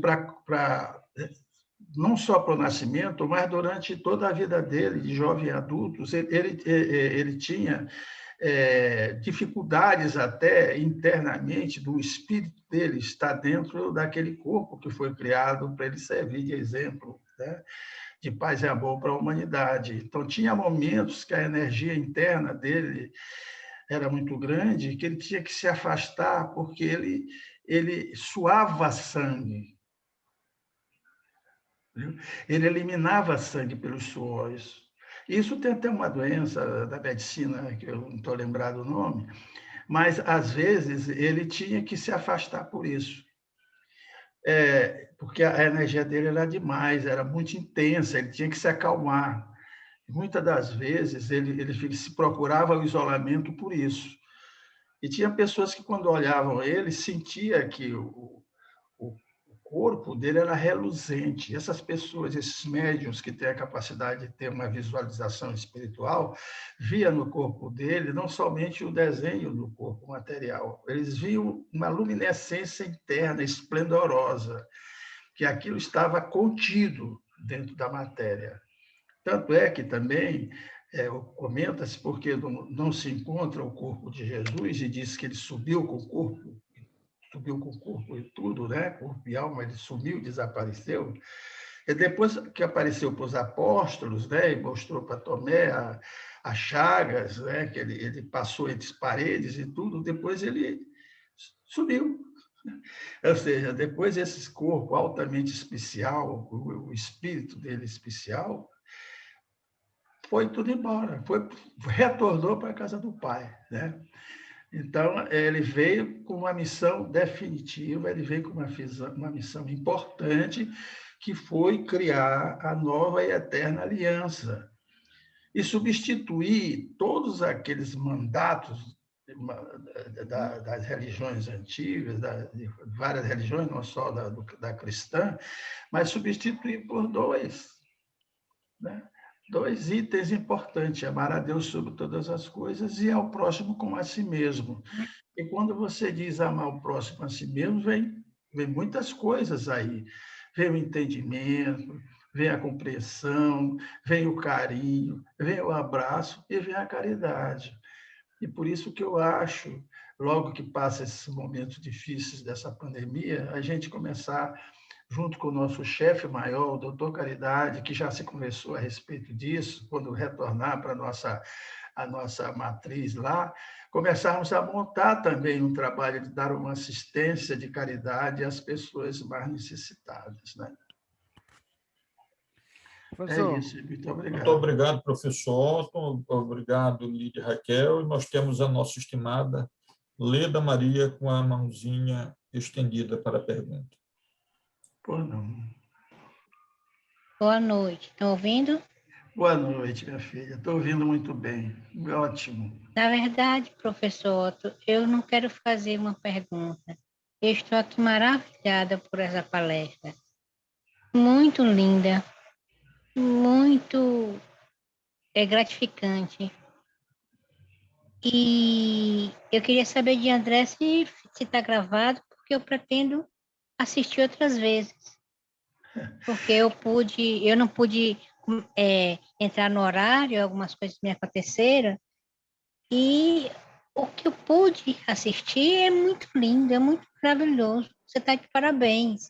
não só para o nascimento, mas durante toda a vida dele, de jovem adulto, ele tinha dificuldades até internamente do espírito dele estar dentro daquele corpo que foi criado para ele servir de exemplo, né? De paz e amor para a humanidade. Então, tinha momentos que a energia interna dele era muito grande, que ele tinha que se afastar, porque ele suava sangue, viu? Ele eliminava sangue pelos suores. Isso tem até uma doença da medicina, que eu não estou lembrado o nome, mas, às vezes, ele tinha que se afastar por isso. Porque a energia dele era demais, era muito intensa, ele tinha que se acalmar. Muitas das vezes, ele se procurava o isolamento por isso. E tinha pessoas que, quando olhavam ele, sentia que o corpo dele era reluzente. Essas pessoas, esses médiuns que têm a capacidade de ter uma visualização espiritual, via no corpo dele não somente o desenho do corpo material, eles viam uma luminescência interna esplendorosa, que aquilo estava contido dentro da matéria. Tanto é que também comenta-se porque não se encontra o corpo de Jesus e diz que ele subiu com o corpo e tudo, né? Corpo e alma, ele sumiu, desapareceu. E depois que apareceu para os apóstolos, né? E mostrou para Tomé as chagas, né? Que ele passou entre as paredes e tudo, depois ele sumiu. Ou seja, depois esse corpo altamente especial, o espírito dele especial, foi tudo embora, retornou para a casa do pai, né? Então, ele veio com uma missão definitiva, ele veio com uma missão importante, que foi criar a nova e eterna aliança e substituir todos aqueles mandatos das religiões antigas, de várias religiões, não só da cristã, mas substituir por dois, né? Dois itens importantes: amar a Deus sobre todas as coisas e ao próximo como a si mesmo. E quando você diz amar o próximo a si mesmo, vem muitas coisas aí. Vem o entendimento, vem a compreensão, vem o carinho, vem o abraço e vem a caridade. E por isso que eu acho, logo que passa esses momentos difíceis dessa pandemia, a gente começar, junto com o nosso chefe maior, o doutor Caridade, que já se conversou a respeito disso, quando retornar para a nossa matriz lá, começarmos a montar também um trabalho de dar uma assistência de caridade às pessoas mais necessitadas, né? Professor, É isso, muito obrigado. Muito obrigado, professor Otton, obrigado, Lídia Raquel, e nós temos a nossa estimada Leda Maria com a mãozinha estendida para a pergunta. Pô, não. Boa noite. Estão ouvindo? Boa noite, minha filha. Estou ouvindo muito bem. Ótimo. Na verdade, professor Otto, eu não quero fazer uma pergunta. Eu estou aqui maravilhada por essa palestra. Muito linda, muito gratificante. E eu queria saber de André se está gravado, porque eu pretendo assistir outras vezes. Porque eu não pude entrar no horário, algumas coisas me aconteceram, e o que eu pude assistir é muito lindo, é muito maravilhoso. Você está de parabéns.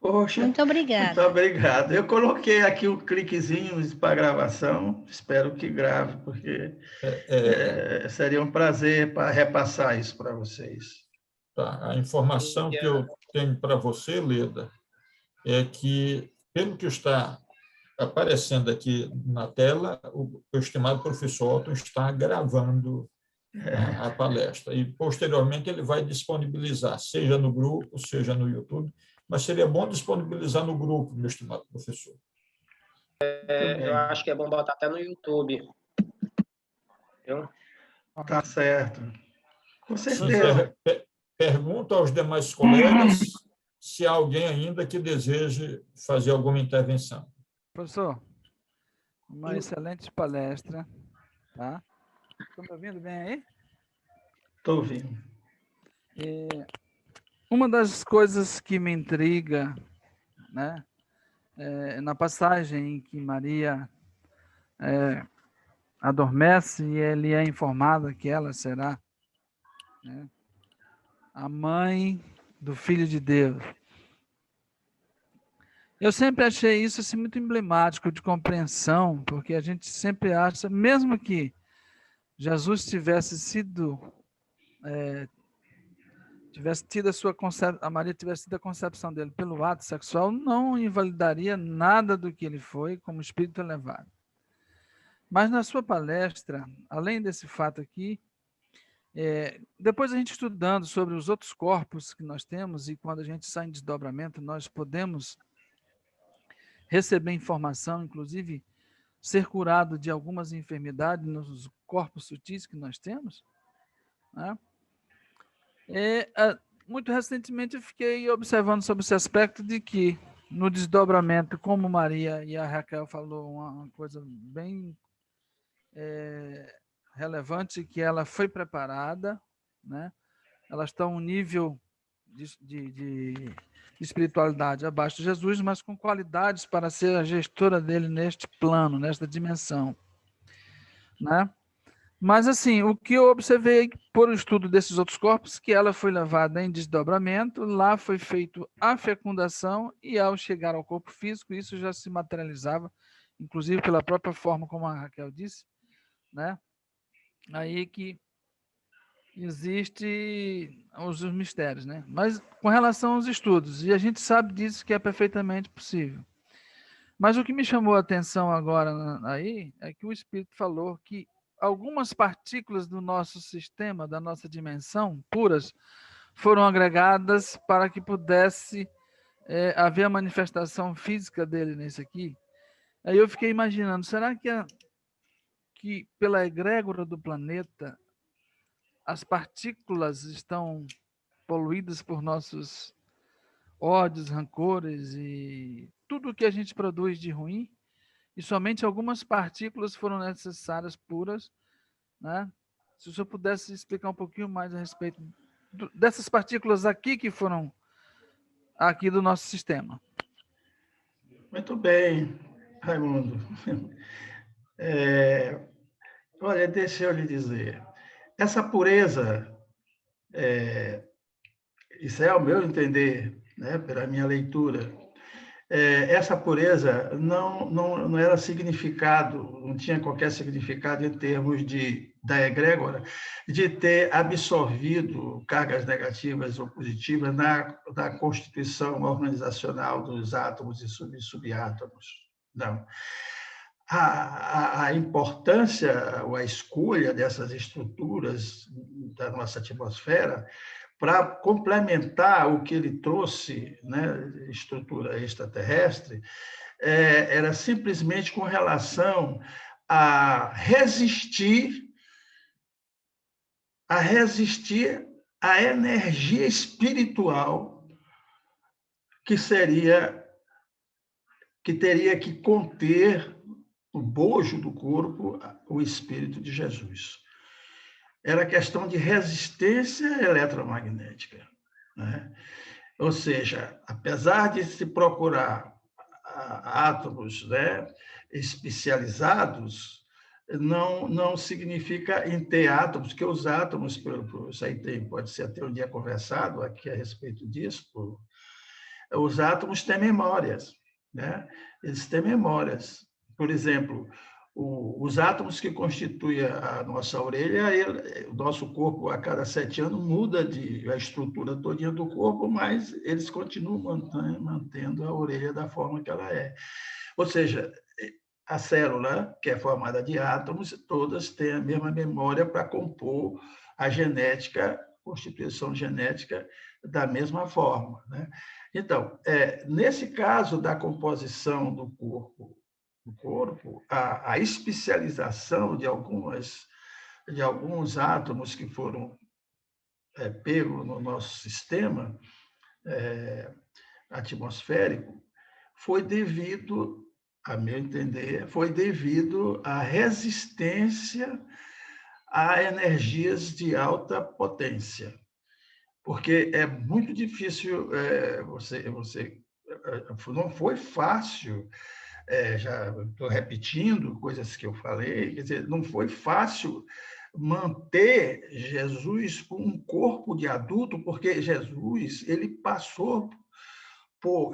Poxa, Muito obrigada. muito obrigado. Eu coloquei aqui um cliquezinho para gravação, espero que grave, porque seria um prazer para repassar isso para vocês. Tá. A informação que eu tenho para você, Leda, é que, pelo que está aparecendo aqui na tela, o estimado professor Otton está gravando a palestra e, posteriormente, ele vai disponibilizar, seja no grupo, seja no YouTube, mas seria bom disponibilizar no grupo, meu estimado professor. Eu acho que é bom botar até no YouTube. Tá certo. Com certeza. Pergunto aos demais colegas se há alguém ainda que deseje fazer alguma intervenção. Professor, uma excelente palestra, tá? Estão me ouvindo bem aí? Estou ouvindo. Uma das coisas que me intriga, né, na passagem em que Maria adormece e ele é informado que ela será, né, a mãe do Filho de Deus. Eu sempre achei isso assim, muito emblemático de compreensão, porque a gente sempre acha, mesmo que Jesus tivesse tido a Maria tivesse tido a concepção dele pelo ato sexual, não invalidaria nada do que ele foi como espírito elevado. Mas na sua palestra, além desse fato aqui, depois a gente estudando sobre os outros corpos que nós temos, e quando a gente sai em desdobramento, nós podemos receber informação, inclusive ser curado de algumas enfermidades nos corpos sutis que nós temos, né? Muito recentemente eu fiquei observando sobre esse aspecto de que no desdobramento, como Maria e a Raquel falou, uma coisa bem relevante, que ela foi preparada, né? Elas estão um nível de espiritualidade abaixo de Jesus, mas com qualidades para ser a gestora dele neste plano, nesta dimensão, né? Mas, assim, o que eu observei por o estudo desses outros corpos, que ela foi levada em desdobramento, lá foi feito a fecundação, e ao chegar ao corpo físico, isso já se materializava, inclusive pela própria forma como a Raquel disse, né? Aí que existe os mistérios, né? Mas com relação aos estudos, e a gente sabe disso que é perfeitamente possível. Mas o que me chamou a atenção agora aí é que o Espírito falou que algumas partículas do nosso sistema, da nossa dimensão, puras, foram agregadas para que pudesse haver a manifestação física dele nesse aqui. Aí eu fiquei imaginando, será que pela egrégora do planeta as partículas estão poluídas por nossos ódios, rancores e tudo que a gente produz de ruim? E somente algumas partículas foram necessárias, puras, né? Se o senhor pudesse explicar um pouquinho mais a respeito dessas partículas aqui que foram aqui do nosso sistema. Muito bem, Raimundo. Olha, deixa eu lhe dizer, essa pureza, isso é o meu entender, né, pela minha leitura, essa pureza não era significado, não tinha qualquer significado em termos da egrégora, de ter absorvido cargas negativas ou positivas na constituição organizacional dos átomos e subatômos. Não. A importância ou a escolha dessas estruturas da nossa atmosfera para complementar o que ele trouxe, né, estrutura extraterrestre, era simplesmente com relação a resistir à energia espiritual que teria que conter o bojo do corpo, o Espírito de Jesus. Era questão de resistência eletromagnética, né? Ou seja, apesar de se procurar átomos, né, especializados, não significa em ter átomos, que os átomos, isso aí pode ser até um dia conversado aqui a respeito disso, os átomos têm memórias, né? Eles têm memórias. Por exemplo, os átomos que constituem a nossa orelha, o nosso corpo, a cada 7 anos, muda a estrutura todinha do corpo, mas eles continuam mantendo a orelha da forma que ela é. Ou seja, a célula, que é formada de átomos, todas têm a mesma memória para compor a genética, constituição genética da mesma forma, né? Então, nesse caso da composição do corpo, a especialização de alguns átomos que foram pego no nosso sistema atmosférico foi devido, a meu entender, foi devido à resistência a energias de alta potência, porque é muito difícil não foi fácil, já estou repetindo coisas que eu falei, quer dizer, não foi fácil manter Jesus com um corpo de adulto, porque Jesus ele passou por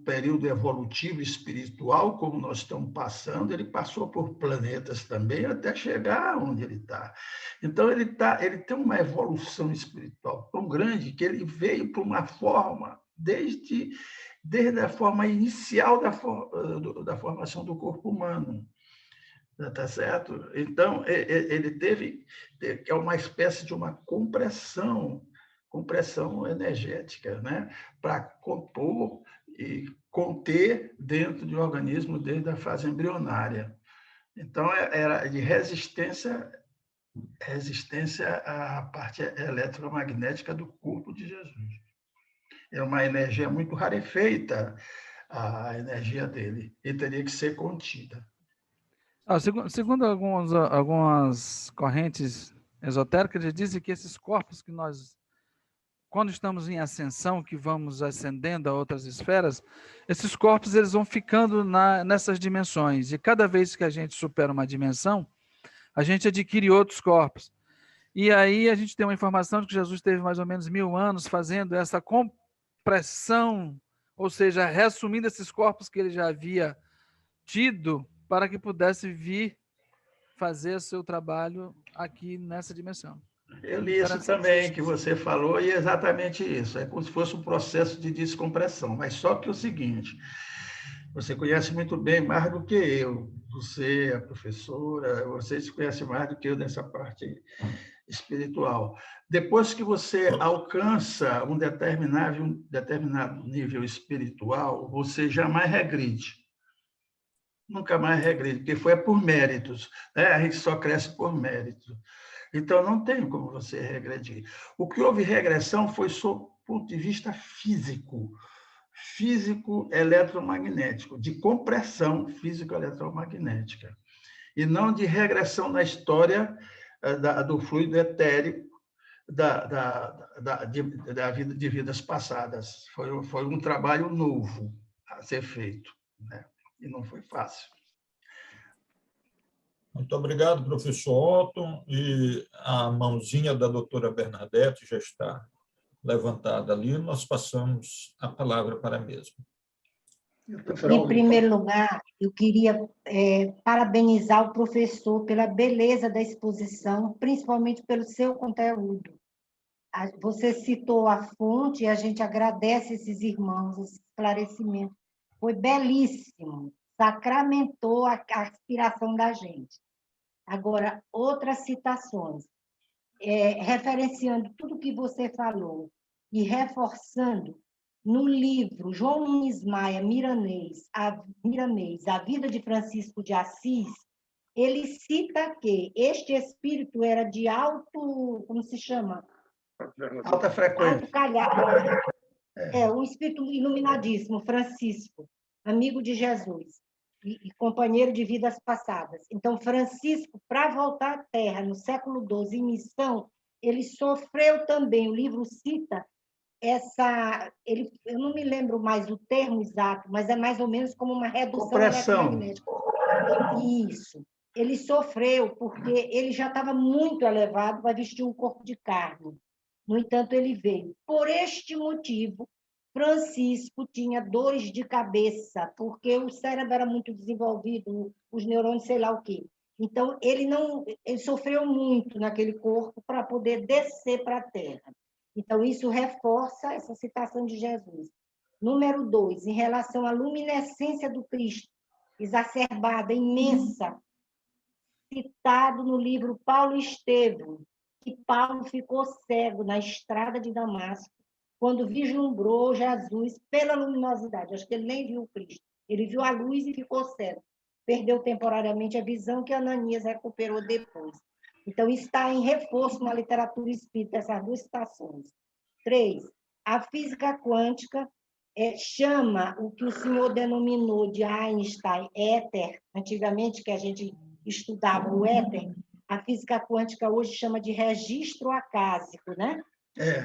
período evolutivo espiritual, como nós estamos passando, ele passou por planetas também até chegar onde ele está. Então, ele tem uma evolução espiritual tão grande que ele veio para uma forma, desde a forma inicial da formação do corpo humano. Tá certo? Então, ele teve uma espécie de uma compressão energética, né? Para compor e conter dentro de um organismo desde a fase embrionária. Então, era de resistência à parte eletromagnética do corpo de Jesus. Era uma energia muito rarefeita, a energia dele, e teria que ser contida. Segundo algumas correntes esotéricas, eles dizem que esses corpos que nós, quando estamos em ascensão, que vamos ascendendo a outras esferas, esses corpos eles vão ficando nessas dimensões. E cada vez que a gente supera uma dimensão, a gente adquire outros corpos. E aí a gente tem uma informação de que Jesus teve mais ou menos 1000 anos fazendo essa compressão, ou seja, reassumindo esses corpos que ele já havia tido, para que pudesse vir fazer seu trabalho aqui nessa dimensão. Eu li isso também, que você falou, e é exatamente isso. É como se fosse um processo de descompressão. Mas só que é o seguinte, você conhece muito bem, mais do que eu. Você, a professora, vocês conhecem mais do que eu dessa parte espiritual. Depois que você alcança um determinado nível espiritual, você jamais regride. Nunca mais regride, porque foi por méritos, né? A gente só cresce por mérito. Então, não tem como você regredir. O que houve regressão foi sob o ponto de vista físico eletromagnético, de compressão físico-eletromagnética, e não de regressão na história do fluido etérico da vida de vidas passadas. Foi um trabalho novo a ser feito, né? E não foi fácil. Muito obrigado, professor Otton. E a mãozinha da doutora Bernadette já está levantada ali. Nós passamos a palavra para a mesma. Em primeiro lugar, eu queria parabenizar o professor pela beleza da exposição, principalmente pelo seu conteúdo. Você citou a fonte e a gente agradece esses irmãos, esse esclarecimento. Foi belíssimo, sacramentou a aspiração da gente. Agora, outras citações, referenciando tudo que você falou e reforçando, no livro João Nunes Maia Miramês, A Vida de Francisco de Assis, ele cita que este espírito era de alto, como se chama? Alta frequência. Alto calhau. Um espírito iluminadíssimo, Francisco, amigo de Jesus e companheiro de vidas passadas. Então, Francisco, para voltar à Terra no século XII, em missão, ele sofreu também, o livro cita eu não me lembro mais o termo exato, mas é mais ou menos como uma redução eletromagnética. Isso. Ele sofreu porque ele já estava muito elevado para vestir um corpo de carne. No entanto, ele veio. Por este motivo, Francisco tinha dores de cabeça, porque o cérebro era muito desenvolvido, os neurônios, sei lá o quê. Então, ele sofreu muito naquele corpo para poder descer para a Terra. Então, isso reforça essa citação de Jesus. Número 2, em relação à luminescência do Cristo, exacerbada, imensa, citado no livro Paulo Estevão, que Paulo ficou cego na estrada de Damasco, quando vislumbrou Jesus pela luminosidade. Acho que ele nem viu o Cristo. Ele viu a luz e ficou cego. Perdeu temporariamente a visão que Ananias recuperou depois. Então, está em reforço na literatura espírita, essas duas citações. 3. A física quântica chama o que o senhor denominou de Einstein éter, antigamente que a gente estudava o éter, a física quântica hoje chama de registro acásico, né?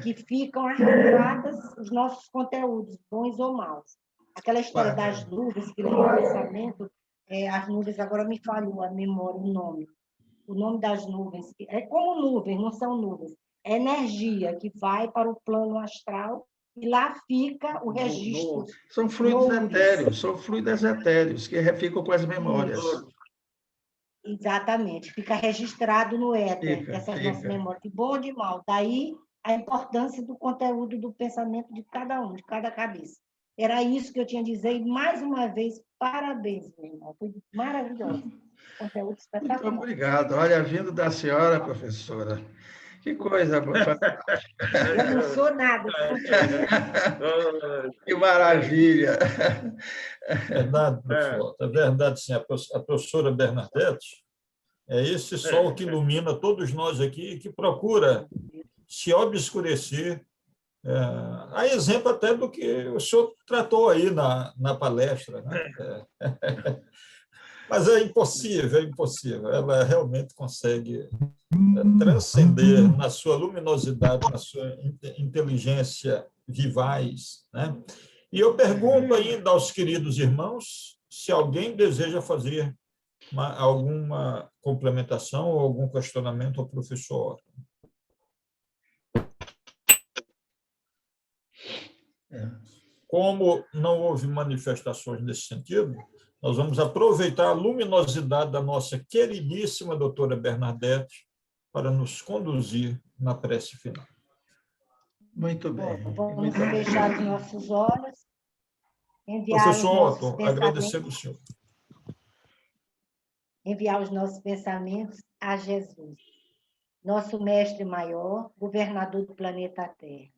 Que ficam arquivadas os nossos conteúdos, bons ou maus. Aquela história das nuvens, que lê o pensamento, as nuvens, agora me falhou a memória, o nome das nuvens, é como nuvens, não são nuvens, é energia que vai para o plano astral e lá fica o registro. São fluidos etéreos que ficam com as memórias. Exatamente, fica registrado no éter, essas nossas memórias, de bom ou de mal. Daí a importância do conteúdo do pensamento de cada um, de cada cabeça. Era isso que eu tinha a dizer, e mais uma vez, parabéns, meu irmão, foi maravilhoso. Conteúdo espetacular. Muito obrigado. Olha, vindo da senhora, professora, que coisa boa. Eu não sou nada. Que maravilha. É verdade, professor. É verdade, sim. A professora Bernadette é esse sol que ilumina todos nós aqui, que procura se obscurecer, a exemplo até do que o senhor tratou aí na palestra, né? Mas é impossível, é impossível. Ela realmente consegue transcender na sua luminosidade, na sua inteligência vivaz, né? E eu pergunto ainda aos queridos irmãos se alguém deseja fazer alguma complementação ou algum questionamento ao professor Otto. Como não houve manifestações nesse sentido, nós vamos aproveitar a luminosidade da nossa queridíssima doutora Bernadette para nos conduzir na prece final. Muito bem. Vamos fechar os nossos olhos, enviar professor Otto, agradecer ao senhor. Enviar os nossos pensamentos a Jesus, nosso mestre maior, governador do planeta Terra.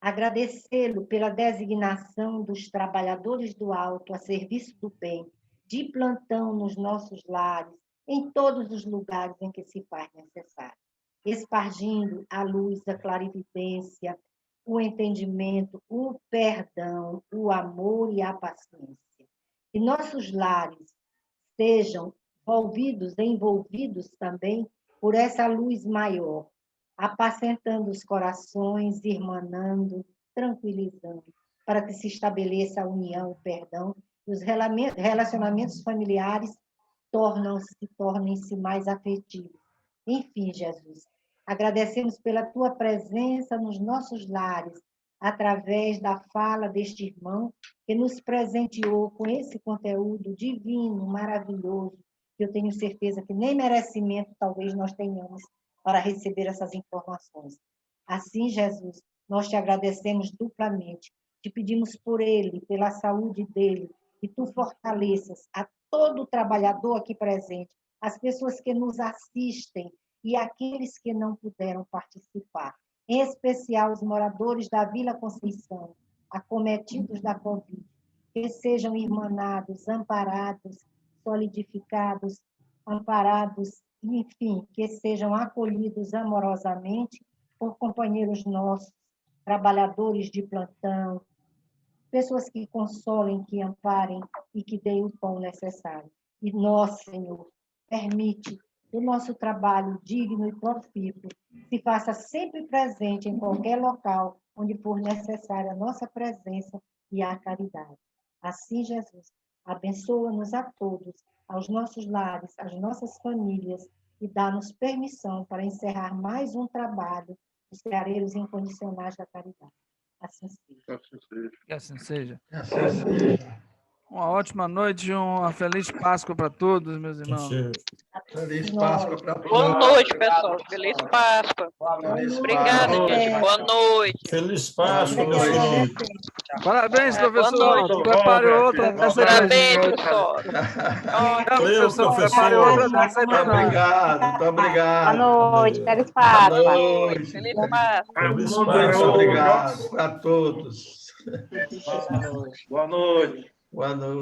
Agradecê-lo pela designação dos trabalhadores do alto a serviço do bem, de plantão nos nossos lares, em todos os lugares em que se faz necessário, espargindo a luz, a clarividência, o entendimento, o perdão, o amor e a paciência. Que nossos lares sejam envolvidos também por essa luz maior, apacentando os corações, irmanando, tranquilizando, para que se estabeleça a união, o perdão, e os relacionamentos familiares tornem-se mais afetivos. Enfim, Jesus, agradecemos pela tua presença nos nossos lares, através da fala deste irmão que nos presenteou com esse conteúdo divino, maravilhoso, que eu tenho certeza que nem merecimento talvez nós tenhamos para receber essas informações. Assim, Jesus, nós te agradecemos duplamente, te pedimos por ele, pela saúde dele, que tu fortaleças a todo trabalhador aqui presente, as pessoas que nos assistem e aqueles que não puderam participar, em especial os moradores da Vila Conceição, acometidos da Covid, que sejam irmanados, amparados, solidificados, amparados, enfim, que sejam acolhidos amorosamente por companheiros nossos, trabalhadores de plantão, pessoas que consolem, que amparem e que deem o pão necessário. E nós, Senhor, permite que o nosso trabalho digno e profícuo se faça sempre presente em qualquer local onde for necessária a nossa presença e a caridade. Assim, Jesus, abençoa-nos a todos, aos nossos lares, às nossas famílias, e dá-nos permissão para encerrar mais um trabalho dos ceareiros incondicionais da caridade. Assim seja. Que assim seja. Assim seja. Uma ótima noite e uma feliz Páscoa para todos, meus irmãos. Feliz Páscoa para todos. Boa noite, pessoal. Feliz Páscoa. Obrigada, gente. Boa noite. Feliz Páscoa, meu querido. Parabéns, professor. Prepare outra. Parabéns, professor. Prepare outra dessa aí para nós. Obrigado, muito obrigado. Boa noite. Feliz Páscoa. Boa noite. Feliz Páscoa. Feliz Muito Páscoa. obrigado a todos. Boa noite. Boa noite.